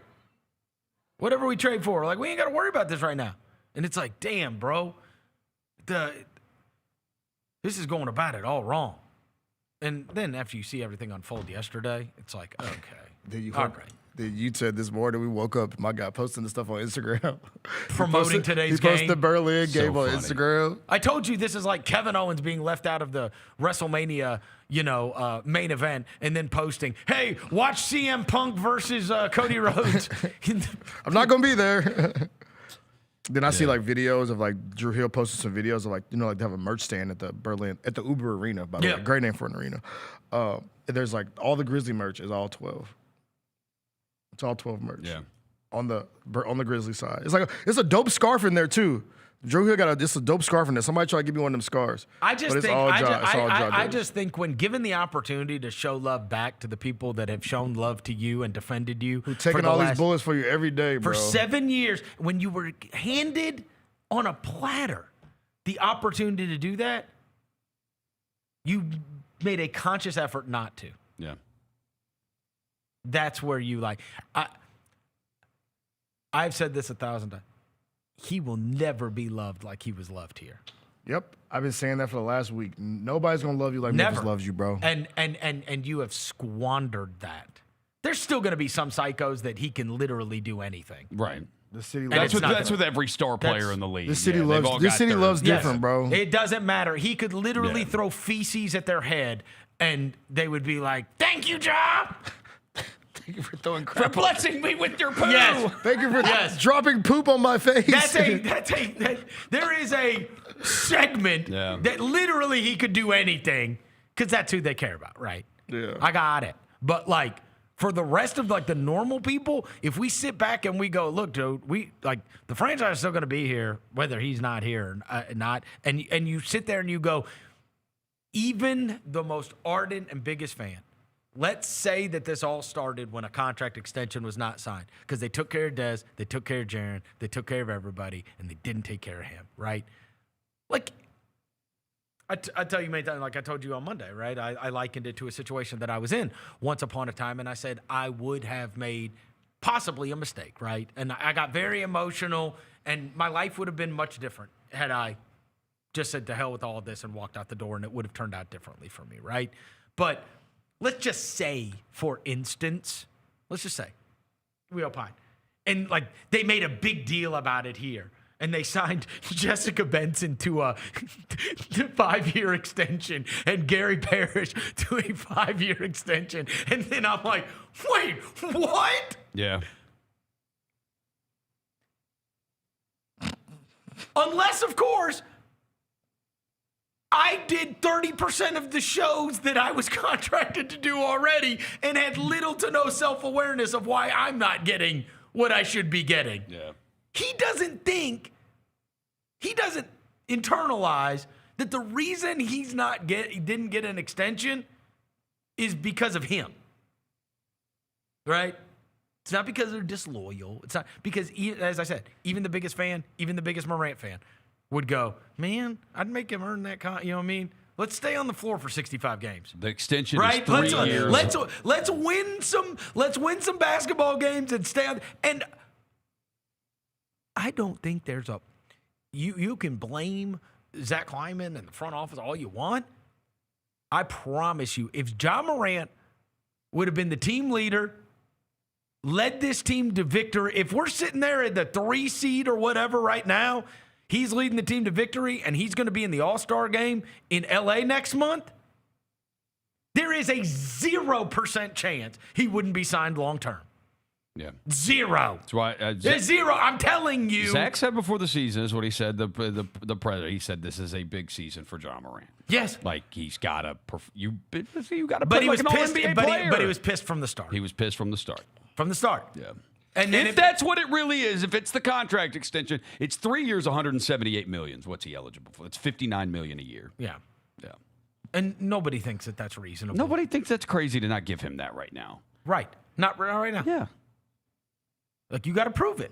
Whatever we trade for, we ain't got to worry about this right now. And it's like, damn, bro. This is going about it all wrong. And then after you see everything unfold yesterday, it's like, okay. All right. You said this morning we woke up, my guy posting the stuff on Instagram. Promoting today's game. He posted the Berlin game on Instagram. I told you this is like Kevin Owens being left out of the WrestleMania, main event, and then posting, hey, watch CM Punk versus Cody Rhodes. I'm not going to be there. Then I see videos of Drew Hill posted some videos of they have a merch stand at the Uber Arena, by the way. Great name for an arena. There's all the Grizzly merch is all 12. It's all 12 merch. Yeah. On the Grizzly side. It's a dope scarf in there too. Drew Hill got a dope scarf in there. Somebody try to give me one of them scarves. I just think when given the opportunity to show love back to the people that have shown love to you and defended you, who taking all these bullets for you every day, bro. For 7 years, when you were handed on a platter the opportunity to do that, you made a conscious effort not to. Yeah. That's where you I've said this 1,000 times. He will never be loved like he was loved here. Yep. I've been saying that for the last week. Nobody's going to love you like Memphis loves you, bro. And you have squandered that. There's still going to be some psychos that he can literally do anything. Right. The city that's with every star player in the league. The city loves different, bro. It doesn't matter. He could literally throw feces at their head and they would be like, thank you, Ja. Thank you for throwing crap. For blessing me with your poo. Yes. Thank you for dropping poop on my face. There is a segment that literally he could do anything because that's who they care about, right? Yeah. I got it. But, like, for the rest of, like, the normal people, if we sit back and we go, look, dude, the franchise is still going to be here, whether he's not here or not. And you sit there and you go, even the most ardent and biggest fan, let's say that this all started when a contract extension was not signed because they took care of Dez, they took care of Jaren, they took care of everybody, and they didn't take care of him, right? Like, I tell you many times, like I told you on Monday, right? I likened it to a situation that I was in once upon a time, and I said I would have made possibly a mistake, right? And I got very emotional, and my life would have been much different had I just said to hell with all of this and walked out the door, and it would have turned out differently for me, right? But let's just say, for instance, we opine. And, like, they made a big deal about it here. And they signed Jessica Benson to a 5-year extension and Gary Parrish to a 5-year extension. And then I'm like, wait, what? Yeah. Unless, of course, I did 30% of the shows that I was contracted to do already and had little to no self-awareness of why I'm not getting what I should be getting. Yeah. He doesn't internalize that the reason he didn't get an extension is because of him. Right? It's not because they're disloyal. It's not because, as I said, even the biggest fan, even the biggest Morant fan would go, man, I'd make him earn that you know what I mean? Let's stay on the floor for 65 games. The extension right? is 3 years. Let's win some basketball games and stay on. And I don't think there's you can blame Zach Kleiman and the front office all you want. I promise you, if Ja Morant would have been the team leader, led this team to victory, if we're sitting there at the 3 seed or whatever right now, he's leading the team to victory, and he's going to be in the All-Star game in L.A. next month, there is a 0% chance he wouldn't be signed long-term. Yeah. 0. That's why. There's 0. I'm telling you. Zach said before the season is what he said. The president. He said this is a big season for Ja Morant. Yes. Like he's got to. You got to. But he like was an pissed. All-NBA But he was pissed from the start. He was pissed from the start. From the start. Yeah. And then if that's what it really is, if it's the contract extension, it's 3 years, $178 million. What's he eligible for? It's $59 million a year. Yeah. Yeah. And nobody thinks that that's reasonable. Nobody thinks that's crazy to not give him that right now. Right. Not right now. Yeah. Like, you got to prove it.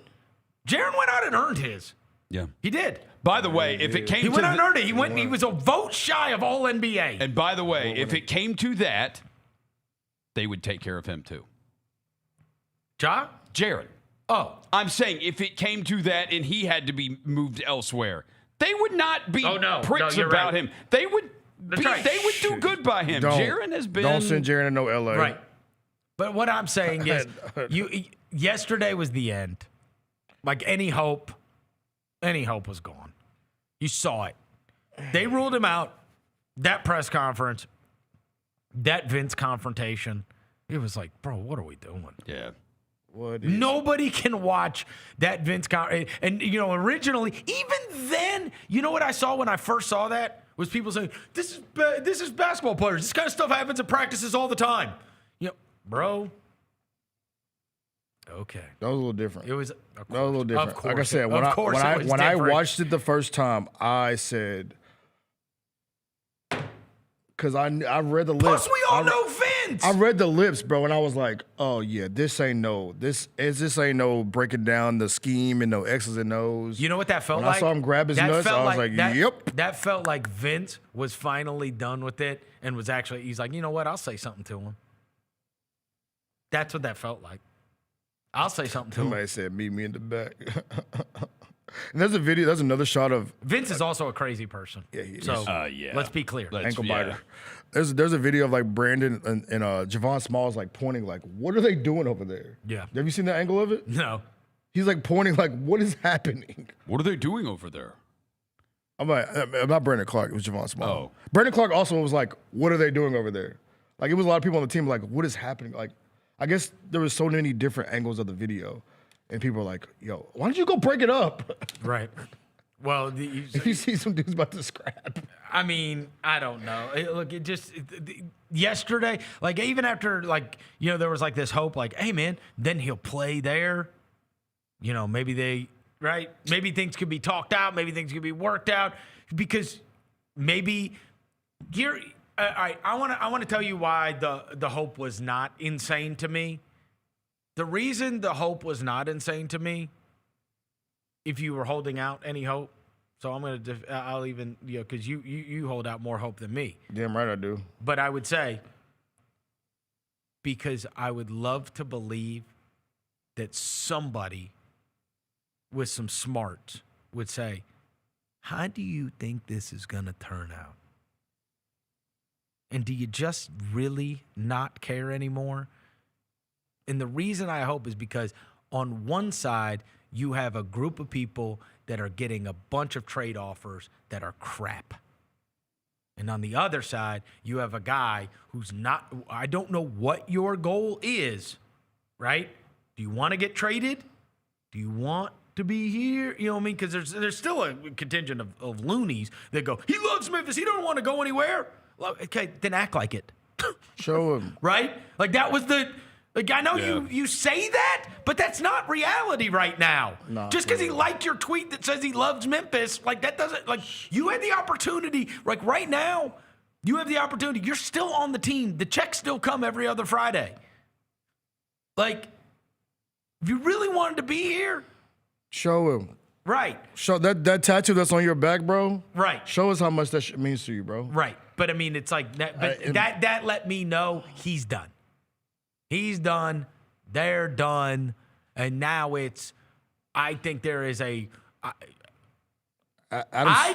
Jaren went out and earned his. Yeah. He did. By the way, if it came he to went out and earned it. He was a vote shy of all NBA. And by the way, if it came to that, they would take care of him too. Ja? Jaren. Oh. I'm saying if it came to that and he had to be moved elsewhere, they would not be pricks about him. They would they would do good by him. Jaren has been. Don't send Jaren to no LA. Right. But what I'm saying is yesterday was the end. Like any hope was gone. You saw it. They ruled him out. That press conference, that Vince confrontation, it was like, bro, what are we doing? Yeah. Nobody can watch that Vince and originally, even then, you know what I saw when I first saw that was people saying, this is basketball players. This kind of stuff happens at practices all the time. Bro. Okay. That was a little different. It was a little different. Of course, like I said, when I watched it the first time, I said, because I read the lips. Plus, we all know Vince. I read the lips, bro, and I was like, oh yeah, this ain't no breaking down the scheme and no X's and O's. You know what that felt when like? I saw him grab his nuts, I was like, yep. That felt like Vince was finally done with it and was actually, he's like, you know what? I'll say something to him. That's what that felt like. I'll say something to him. Somebody said, meet me in the back. And there's a video, there's another shot of... Vince is also a crazy person. Yeah, he is. So, let's be clear. Ankle biter. There's a video of like Brandon and Javon Smalls like pointing like, what are they doing over there? Yeah. Have you seen that angle of it? No. He's like pointing like, what is happening? What are they doing over there? I'm not Brandon Clark, it was Javon Smalls. Oh. Brandon Clark also was like, what are they doing over there? Like it was a lot of people on the team like, what is happening? Like, I guess there was so many different angles of the video. And people are like, yo, why don't you go break it up? Right. Well, you see some dudes about to scrap. I mean, I don't know. Yesterday, like even after there was like this hope, like, hey man, then he'll play there. Maybe maybe things could be talked out, maybe things could be worked out, because maybe here. All right, I want to tell you why the hope was not insane to me. The reason the hope was not insane to me, if you were holding out any hope. So I'll even, because you hold out more hope than me. Damn right I do. But I would say, because I would love to believe that somebody with some smarts would say, how do you think this is going to turn out? And do you just really not care anymore? And the reason I hope is because on one side, you have a group of people that are getting a bunch of trade offers that are crap. And on the other side, you have a guy who's not, I don't know what your goal is, right? Do you want to get traded? Do you want to be here? You know what I mean? Because there's still a contingent of loonies that go, he loves Memphis. He don't want to go anywhere. Okay, then act like it. Show him. Right? Like that was I know you say that, but that's not reality right now. Nah, just because he liked your tweet that says he loves Memphis, that doesn't, you had the opportunity, right now, you have the opportunity. You're still on the team. The checks still come every other Friday. If you really wanted to be here. Show him. Right. Show that tattoo that's on your back, bro. Right. Show us how much that shit means to you, bro. Right. But I mean, it's like that. But that let me know he's done. He's done. They're done. And now I think there is I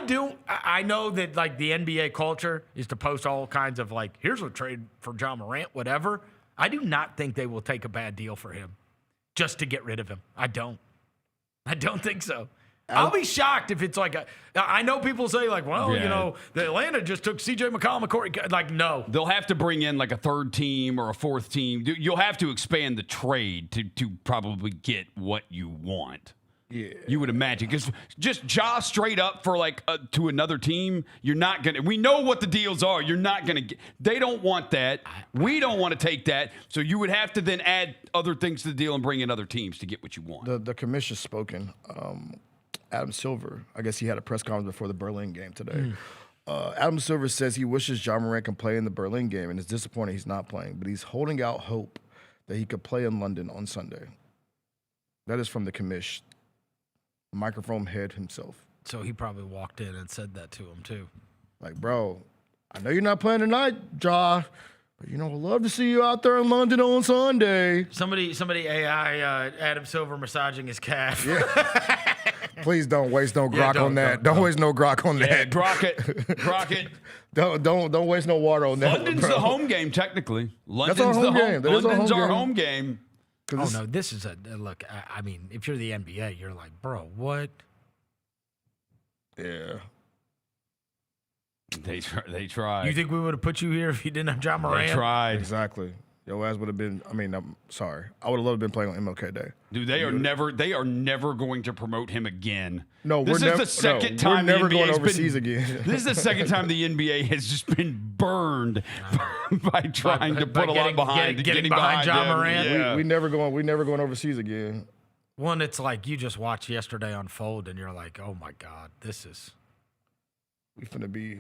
know that the NBA culture is to post all kinds of here's a trade for Ja Morant, whatever. I do not think they will take a bad deal for him just to get rid of him. I don't think so. I'll be shocked if it's I know people say the Atlanta just took CJ McCollum. No. They'll have to bring in a third team or a fourth team. You'll have to expand the trade to probably get what you want. Yeah. You would imagine. Because just Ja straight up for to another team, you're not going to. We know what the deals are. You're not going to get. They don't want that. We don't want to take that. So you would have to then add other things to the deal and bring in other teams to get what you want. The commissioner's spoken. Adam Silver, I guess he had a press conference before the Berlin game today. Adam Silver says he wishes Ja Morant can play in the Berlin game and is disappointed he's not playing, but he's holding out hope that he could play in London on Sunday. That is from the commish, microphone head himself. So he probably walked in and said that to him too. Bro, I know you're not playing tonight, Ja, but I'd love to see you out there in London on Sunday. Somebody AI Adam Silver massaging his calf. Yeah. Please don't waste no grok on that. Don't waste no grok on that. Grok it. Don't waste no water on that. London's the home game, technically. London's our home game. Oh no, this is look. I mean, if you're the NBA, you're like, bro, what? Yeah. They tried. You think we would have put you here if you didn't have Ja Morant? They tried. Exactly. Your ass would have been. I'm sorry. I would have loved to been playing on MLK Day. Dude, they are never going to promote him again. No, this is the second time we're never going overseas again. This is the second time the NBA has just been burned by trying to put a lot behind getting behind Ja Morant. Yeah. We never going overseas again. One, it's you just watch yesterday unfold, and you're like, oh my God, this is. We finna be.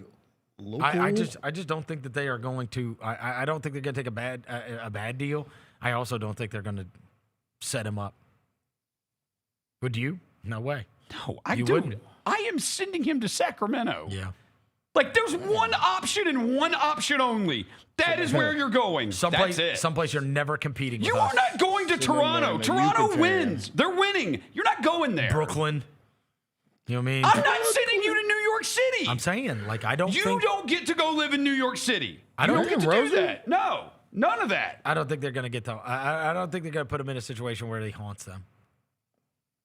Local? I just don't think that they are going to. I don't think they're going to take a bad deal. I also don't think they're going to set him up. Would you? No way. No, I wouldn't. I am sending him to Sacramento. Yeah. There's one option and one option only. That is where you're going. That's it. Someplace you're never competing with. You are not going to Toronto. Toronto wins. They're winning. You're not going there. Brooklyn. You know what I mean? I'm not sending you to New York City. I'm saying, I don't You think... don't get to go live in New York City. I don't get to do that. No, none of that. I don't think they're going to get to... I don't think they're going to put him in a situation where he haunts them.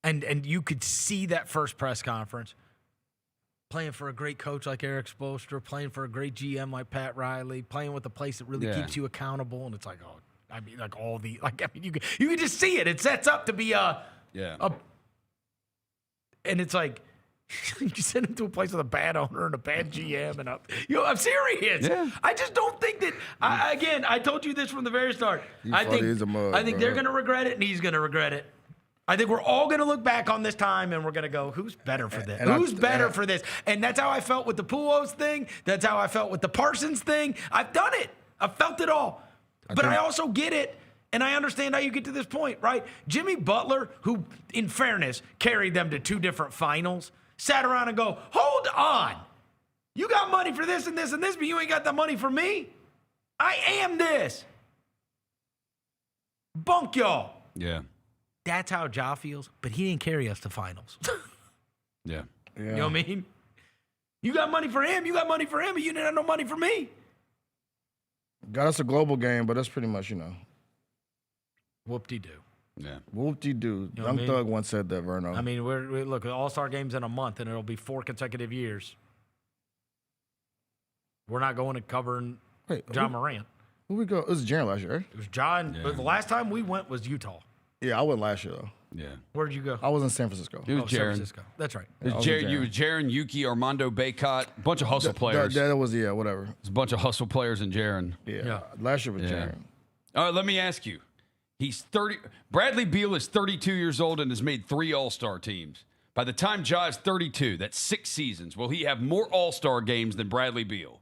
And you could see that first press conference. Playing for a great coach like Eric Spoelstra, playing for a great GM like Pat Riley, playing with a place that really keeps you accountable. And it's you can just see it. It sets up to be and it's You send him to a place with a bad owner and a bad GM, and I'm serious. Yeah. I just don't think that. I told you this from the very start. I think they're going to regret it, and he's going to regret it. I think we're all going to look back on this time, and we're going to go, "Who's better for this? Who's better for this?" And that's how I felt with the Pujols thing. That's how I felt with the Parsons thing. I've done it. I've felt it all. But I also get it. And I understand how you get to this point, right? Jimmy Butler, who, in fairness, carried them to 2 different finals, sat around and go, hold on. You got money for this and this and this, but you ain't got the money for me. I am this. Bunk y'all. Yeah. That's how Ja feels, but he didn't carry us to finals. Yeah. You know what I mean? You got money for him, but you didn't have no money for me. Got us a global game, but that's pretty much, Whoop-de-doo. Yeah. Whoop-de-doo. You know Young Thug once said that, Verno. I mean, we look, All-Star game's in a month, and it'll be 4 consecutive years. We're not going to covering Ja Morant. Who we go? It was Jena last year, right? It was Ja, but the last time we went was Utah. Yeah, I went last year, though. Yeah. Where'd you go? I was in San Francisco. It was San Jaren. Francisco. That's right. It was you was Jaren, Yuki, Armando Baycott, a bunch of hustle players. That was, whatever. It's a bunch of hustle players in Jaren. Yeah. Last year was Jaren. All right, let me ask you. He's 30. Bradley Beal is 32 years old and has made 3 All-Star teams. By the time Ja is 32, that's 6 seasons. Will he have more All-Star games than Bradley Beal?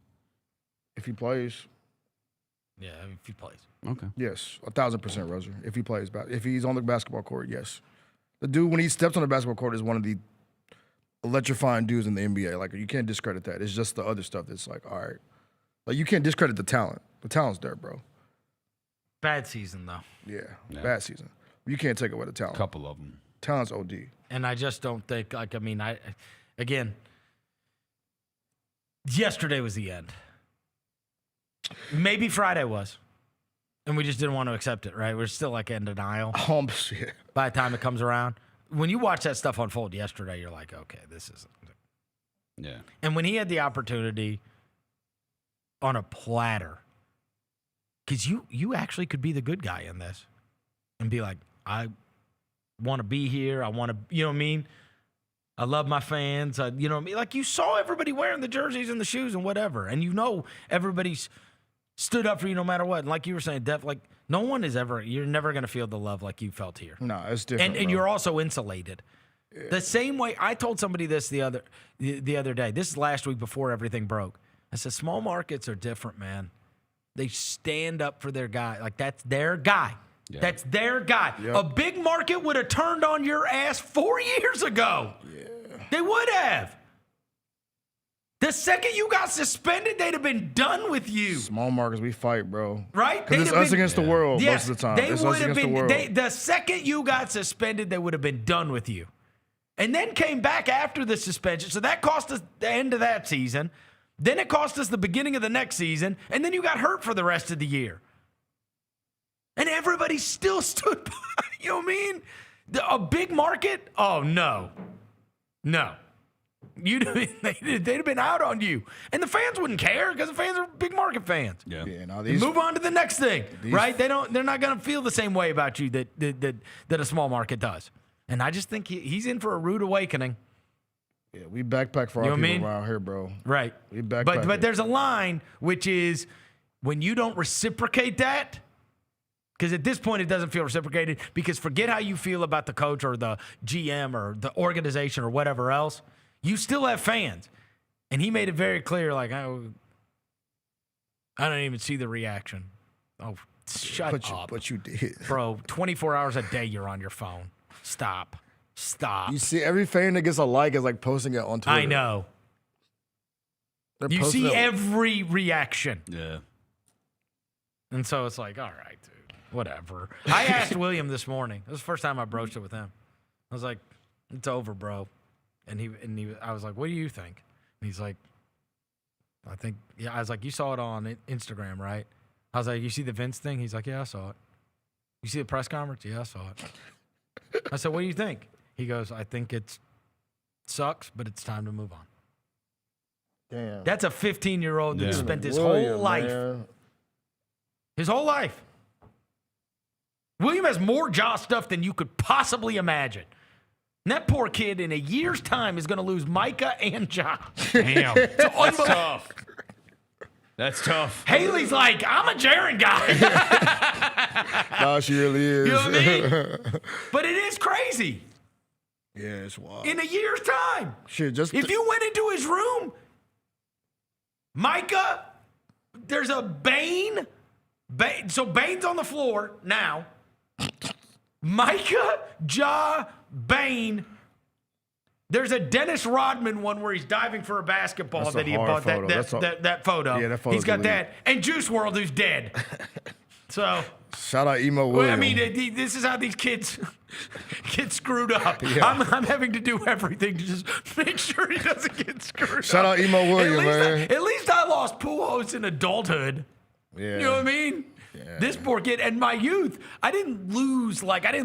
If he plays. Yeah, if he plays. Okay. Yes, 1,000%, Roser. If he plays, if he's on the basketball court, yes. The dude, when he steps on the basketball court, is one of the electrifying dudes in the NBA. Like, you can't discredit that. It's just the other stuff that's like, all right. Like, you can't discredit the talent. The talent's there, bro. Bad season, though. Yeah, bad season. You can't take away the talent. A couple of them. Talent's OD. And I just don't think, again, yesterday was the end. Maybe Friday was. And we just didn't want to accept it, right? We're still like in denial. Shit. By the time it comes around. When you watch that stuff unfold yesterday, you're like, okay, this isn't. Yeah. And when he had the opportunity on a platter, because you actually could be the good guy in this and be like, I want to be here. I want to, you know what I mean? I love my fans. You know what I mean? Like, you saw everybody wearing the jerseys and the shoes and whatever. And everybody's stood up for you no matter what. And like you were saying, Dev, like, no one is ever, you're never going to feel the love like you felt here. No, it's different. And you're also insulated. Yeah. The same way, I told somebody this the other day. This is last week before everything broke. I said, small markets are different, man. They stand up for their guy. Like, that's their guy. Yeah. That's their guy. Yep. A big market would have turned on your ass 4 years ago. Yeah. They would have. The second you got suspended, they'd have been done with you. Small markets, we fight, bro. Right? Because it's us against the world most of the time. They would have been. The second you got suspended, they would have been done with you. And then came back after the suspension. So that cost us the end of that season. Then it cost us the beginning of the next season. And then you got hurt for the rest of the year. And everybody still stood by. You know what I mean? A big market? Oh, no. No. They'd have been out on you. And the fans wouldn't care because the fans are big market fans. Yeah. Move on to the next thing, right? They're not going to feel the same way about you that a small market does. And I just think he's in for a rude awakening. Yeah, we backpack for our people around here, bro. Right. We backpack. But there's a line, which is when you don't reciprocate that, because at this point it doesn't feel reciprocated, because forget how you feel about the coach or the GM or the organization or whatever else. You still have fans. And he made it very clear, like, I don't even see the reaction. Oh, shut up. But you did. Bro, 24 hours a day you're on your phone. Stop. You see, every fan that gets a like is like posting it on Twitter. I know. You see every reaction. Yeah. And so it's like, all right, dude, whatever. I asked William this morning. It was the first time I broached it with him. I was like, it's over, bro. And I was like, what do you think? And he's like, I was like, you saw it on Instagram, right? I was like, you see the Vince thing? He's like, yeah, I saw it. You see the press conference? Yeah, I saw it. I said, what do you think? He goes, I think it sucks, but it's time to move on. Damn. That's a 15-year-old that spent his whole life. Man. His whole life. William has more Ja stuff than you could possibly imagine. And that poor kid in a year's time is going to lose Micah and Ja. Damn. That's tough. That's tough. Haley's like, I'm a Jaren guy. No, she really is. You know what I mean? But it is crazy. Yeah, it's wild. In a year's time. Shit, just if you went into his room, Micah, there's a Bane. So Bane's on the floor now. Micah, Ja, Bane. There's a Dennis Rodman one where he's diving for a basketball that he bought. That photo. Yeah, that photo. He's got that. And Juice WRLD, who's dead. So shout out Emo Williams. I mean, this is how these kids get screwed up. Yeah. I'm having to do everything to just make sure he doesn't get screwed up. Shout out Emo Williams, man. At least I lost Pujols in adulthood. Yeah. You know what I mean? Yeah. This poor kid. And my youth, I didn't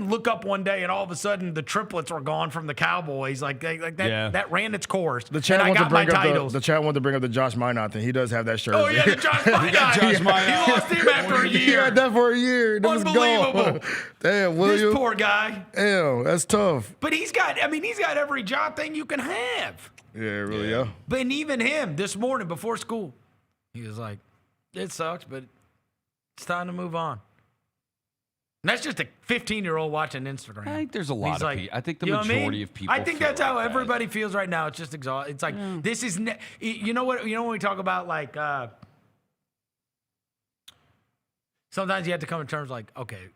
look up one day and all of a sudden the triplets were gone from the Cowboys. Like that, that ran its course. The chat and I got my titles. The chat wanted to bring up the Josh Minot thing. He does have that shirt. Oh, yeah, the Josh Minot. He lost him after a year. He had that for a year. Unbelievable. Damn, William. This poor guy. Damn, that's tough. But he's got every job thing you can have. Yeah, really, yeah. But even him, this morning before school, he was like, it sucks, but it's time to move on. And that's just a 15-year-old watching Instagram. I think there's a lot of people. I think the majority of people. I think that's how everybody feels right now. It's just exhausting. It's like this is. You know what? You know when we talk about like. Sometimes you have to come to terms like, okay,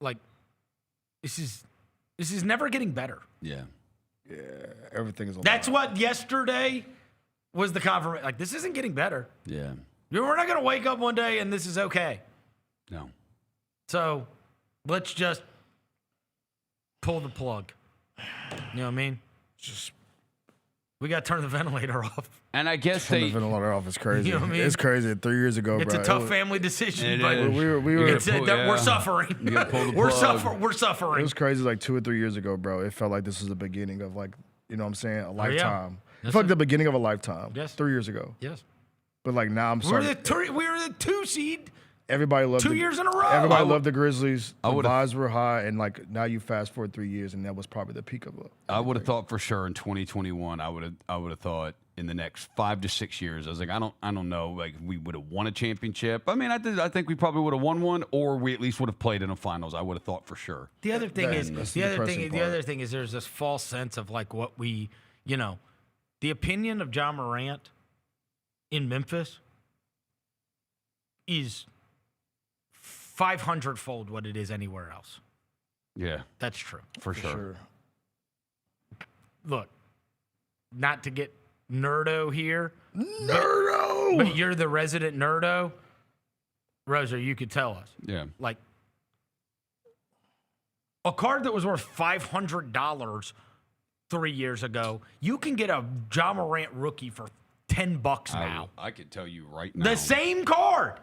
like this is never getting better. Yeah. Yeah. Everything is. That's what yesterday was the confirmation. Like this isn't getting better. Yeah. We're not going to wake up one day and this is okay. No. So let's just pull the plug. You know what I mean? We got to turn the ventilator off. And I guess turn the ventilator off is crazy. You know what I mean? It's crazy. 3 years ago, it's bro. a tough family decision, but we're suffering. We're suffering. It was crazy like 2 or 3 years ago, bro. It felt like this was the beginning of like, you know what I'm saying, a lifetime. It felt like the beginning of a lifetime. Yes. 3 years ago. Yes. But like now I'm sorry. We were the 2 seed. Everybody loved 2 years in a row. Everybody loved the Grizzlies. The vibes were high, and like now you fast forward 3 years, and that was probably the peak of it. I would have thought for sure in 2021. I would have thought in the next 5 to 6 years. I was like, I don't know. Like we would have won a championship. I mean, I think we probably would have won one, or we at least would have played in the finals. I would have thought for sure. The other thing is there's this false sense of like what we, the opinion of Ja Morant in Memphis is 500-fold what it is anywhere else. Yeah. That's true. For sure. Look, not to get nerdo here. Nerdo! But you're the resident nerdo. Rosa, you could tell us. Yeah. Like, a card that was worth $500 3 years ago, you can get a Ja Morant rookie for $10 now. I could tell you right now. The same card.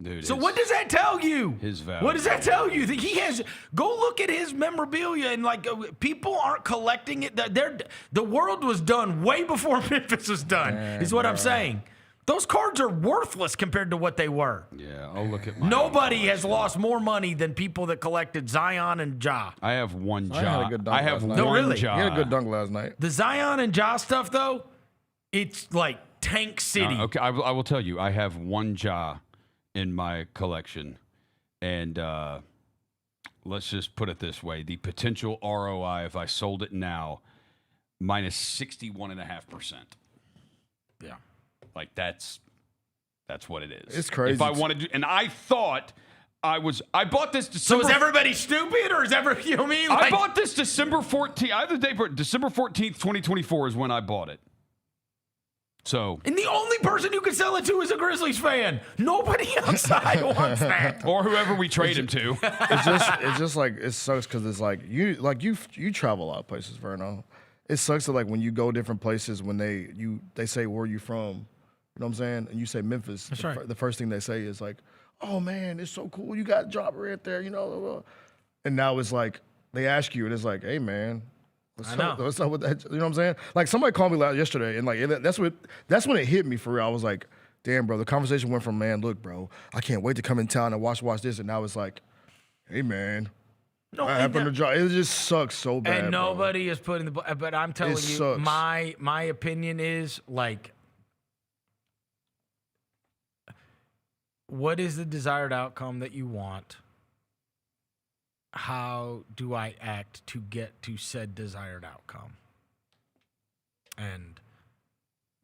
Dude, so what does that tell you? His value. What does that tell you? That he has. Go look at his memorabilia and like people aren't collecting it. The world was done way before Memphis was done. Is what I'm saying. Those cards are worthless compared to what they were. Yeah, I'll look at my. Nobody has lost more money than people that collected Zion and Ja. I have one Ja. Had a good dunk last night. No, really. Ja. He had a good dunk last night. The Zion and Ja stuff though, it's like Tank City. Okay, I will tell you. I have one Ja in my collection, and let's just put it this way: the potential ROI if I sold it now, minus 61.5%. Yeah, like that's what it is. It's crazy. If I wanted to, and I thought I bought this December. So is everybody stupid, or is you know what I mean? I bought this December 14th. I have the day for December 14th, 2024 is when I bought it. So, and the only person you can sell it to is a Grizzlies fan. Nobody outside wants that, or whoever we trade him to. It's just like it sucks because it's like you travel a lot of places, Vernon. It sucks that like when you go different places when they say where you from, you know what I'm saying, and you say Memphis. That's right. The first thing they say is like, "Oh man, it's so cool. You got Ja right there," And now it's like they ask you, and it's like, "Hey man. What's up with that?" You know what I'm saying? Like somebody called me yesterday, and like that's when it hit me for real. I was like, "Damn, bro." The conversation went from, "Man, look, bro, I can't wait to come in town and watch this," and now it's like, "Hey, man, No, I happened to draw. It just sucks so bad. And nobody is putting the. But I'm telling you, sucks. my opinion is like, what is the desired outcome that you want? How do I act to get to said desired outcome? And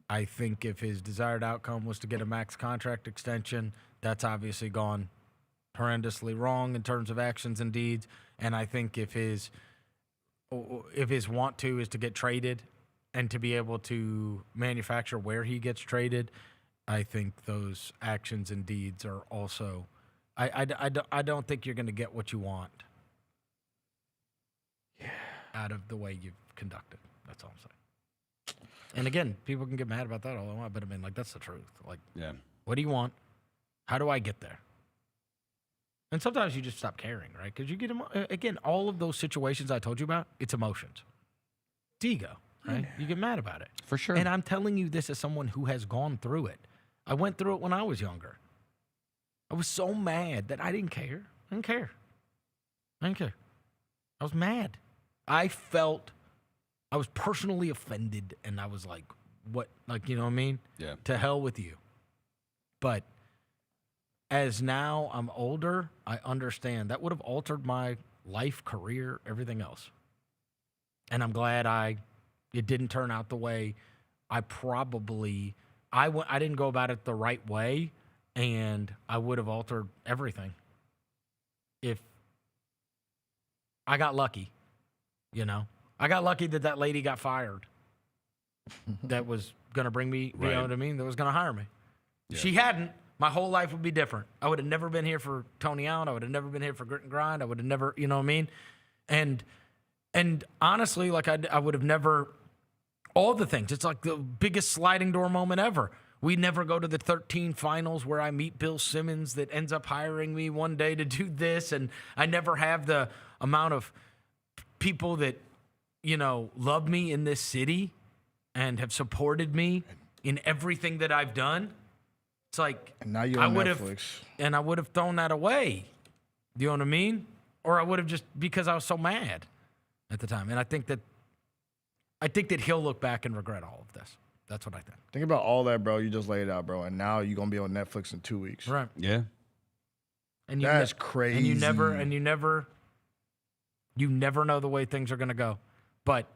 I think if his desired outcome was to get a max contract extension, that's obviously gone horrendously wrong in terms of actions and deeds. And I think if his want to is to get traded and to be able to manufacture where he gets traded, I think those actions and deeds are also. I don't think you're going to get what you want out of the way you've conducted. That's all I'm saying. And again, people can get mad about that all they want, but I mean, like, that's the truth. Like, what do you want? How do I get there? And sometimes you just stop caring, right? Because you get, again, all of those situations I told you about, it's emotions. It's ego, right? You get mad about it. For sure. And I'm telling you this as someone who has gone through it. I went through it when I was younger. I was so mad that I didn't care. I didn't care. I was mad. I was personally offended, and I was like, what? Like, you know what I mean? Yeah. To hell with you. But as now I'm older, I understand that would have altered my life, career, everything else. And I'm glad it didn't turn out the way I didn't go about it the right way, and I would have altered everything if I got lucky, you know? I got lucky that lady got fired that was going to bring me, you know what I mean, that was going to hire me. Yeah. She hadn't. My whole life would be different. I would have never been here for Tony Allen. I would have never been here for Grit and Grind. I would have never, you know what I mean? And honestly, like I would have never, all the things. It's like the biggest sliding door moment ever. We never go to the 13 finals where I meet Bill Simmons that ends up hiring me one day to do this. And I never have the amount of people that, you know, love me in this city and have supported me in everything that I've done. It's like, and now you're on Netflix. And I would have thrown that away. Do you know what I mean? Or I would have just, because I was so mad at the time. And I think that he'll look back and regret all of this. That's what I think. Think about all that, bro. You just laid it out, bro. And now you're going to be on Netflix in 2 weeks. Right. Yeah. And that's crazy. And you never know the way things are going to go. But,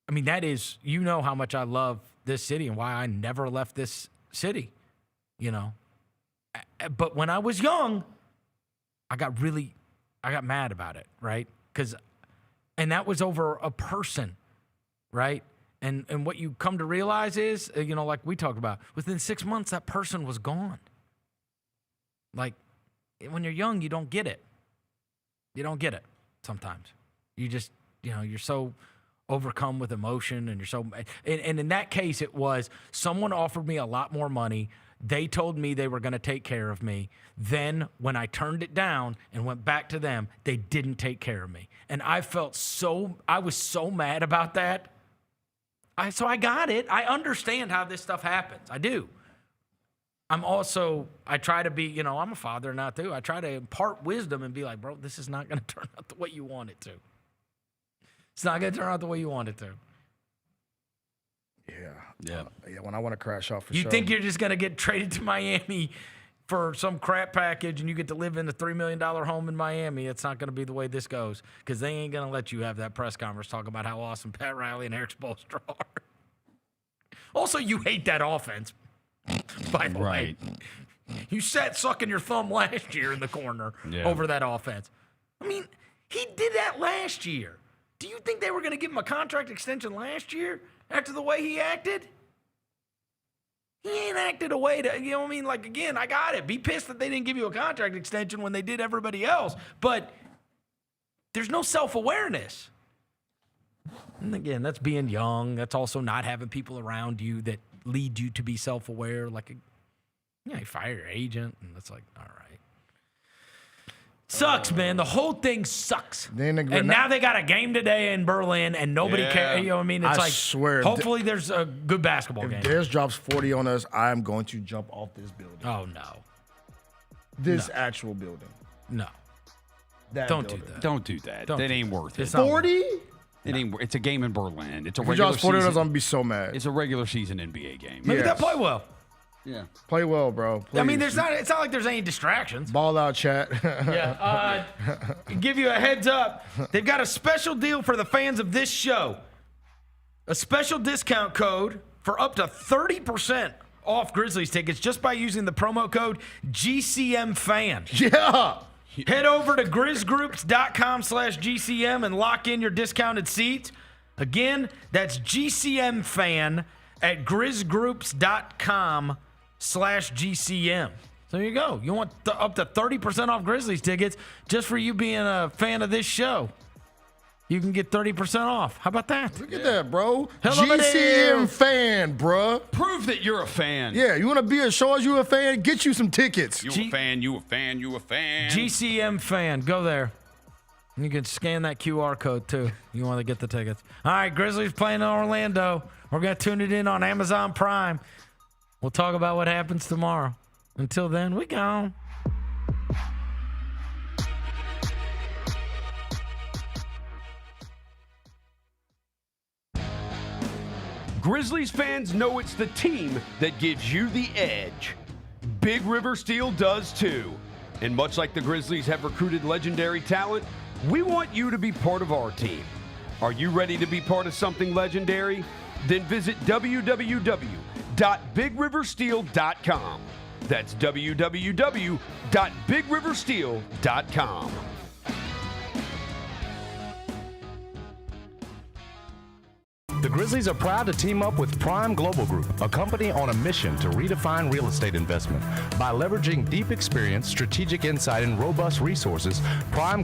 I mean, that is, you know how much I love this city and why I never left this city, you know. But when I was young, I got mad about it, right? And that was over a person, right? And what you come to realize is, you know, like we talked about, within 6 months, that person was gone. Like, when you're young, you don't get it. You don't get it sometimes. You just, you know, you're so overcome with emotion and you're so, and in that case, it was someone offered me a lot more money. They told me they were going to take care of me. Then when I turned it down and went back to them, they didn't take care of me. And I was so mad about that. So I got it. I understand how this stuff happens. I do. I try to be, you know, I'm a father now too. I try to impart wisdom and be like, bro, this is not going to turn out the way you want it to. It's not going to turn out the way you want it to. Yeah. When I want to crash off for you sure. think you're just going to get traded to Miami for some crap package and you get to live in a $3 million home in Miami? It's not going to be the way this goes because they ain't going to let you have that press conference talking about how awesome Pat Riley and Eric Spoelstra are. Also, you hate that offense, by the way. You sat sucking your thumb last year in the corner over that offense. I mean, he did that last year. Do you think they were going to give him a contract extension last year after the way he acted? He ain't acted a way to, you know what I mean? Like, again, I got it. Be pissed that they didn't give you a contract extension when they did everybody else. But there's no self-awareness. And again, that's being young. That's also not having people around you that lead you to be self-aware. Like, you fire your agent, and it's like, all right. Sucks, man. The whole thing sucks. And now they got a game today in Berlin, and nobody cares. You know what I mean? It's I swear. Hopefully there's a good basketball game. If Dez drops 40 on us, I'm going to jump off this building. Oh, no. This actual building. No. Don't do that. Don't do that. Don't That do ain't that. worth it. It's not 40? It ain't. It's a game in Berlin. It's a If you regular draw 40 on us, season. I'm going to be so mad. It's a regular season NBA game. Maybe Yes. they'll play well. Yeah. Play well, bro. I mean, Please. it's not like there's any distractions. Ball out, chat. Yeah. Give you a heads up. They've got a special deal for the fans of this show. A special discount code for up to 30% off Grizzlies tickets just by using the promo code GCMFan. Yeah. Head over to grizzgroups.com/GCM and lock in your discounted seats. Again, that's GCMFan at grizzgroups.com/GCM. So there you go. You want up to 30% off Grizzlies tickets just for you being a fan of this show. You can get 30% off. How about that? Look at that, bro. Hello, GCM fan, bro. Prove that you're a fan. Yeah, you want to be a show as you a fan? Get you some tickets. You a fan. You a fan. You a fan. GCM fan. Go there. You can scan that QR code too. You want to get the tickets. All right, Grizzlies playing in Orlando. We're going to tune it in on Amazon Prime. We'll talk about what happens tomorrow. Until then, we gone. Grizzlies fans know it's the team that gives you the edge. Big River Steel does too. And much like the Grizzlies have recruited legendary talent, we want you to be part of our team. Are you ready to be part of something legendary? Then visit www.bigriversteel.com. That's www.bigriversteel.com. The Grizzlies are proud to team up with Prime Global Group, a company on a mission to redefine real estate investment. By leveraging deep experience, strategic insight, and robust resources, Prime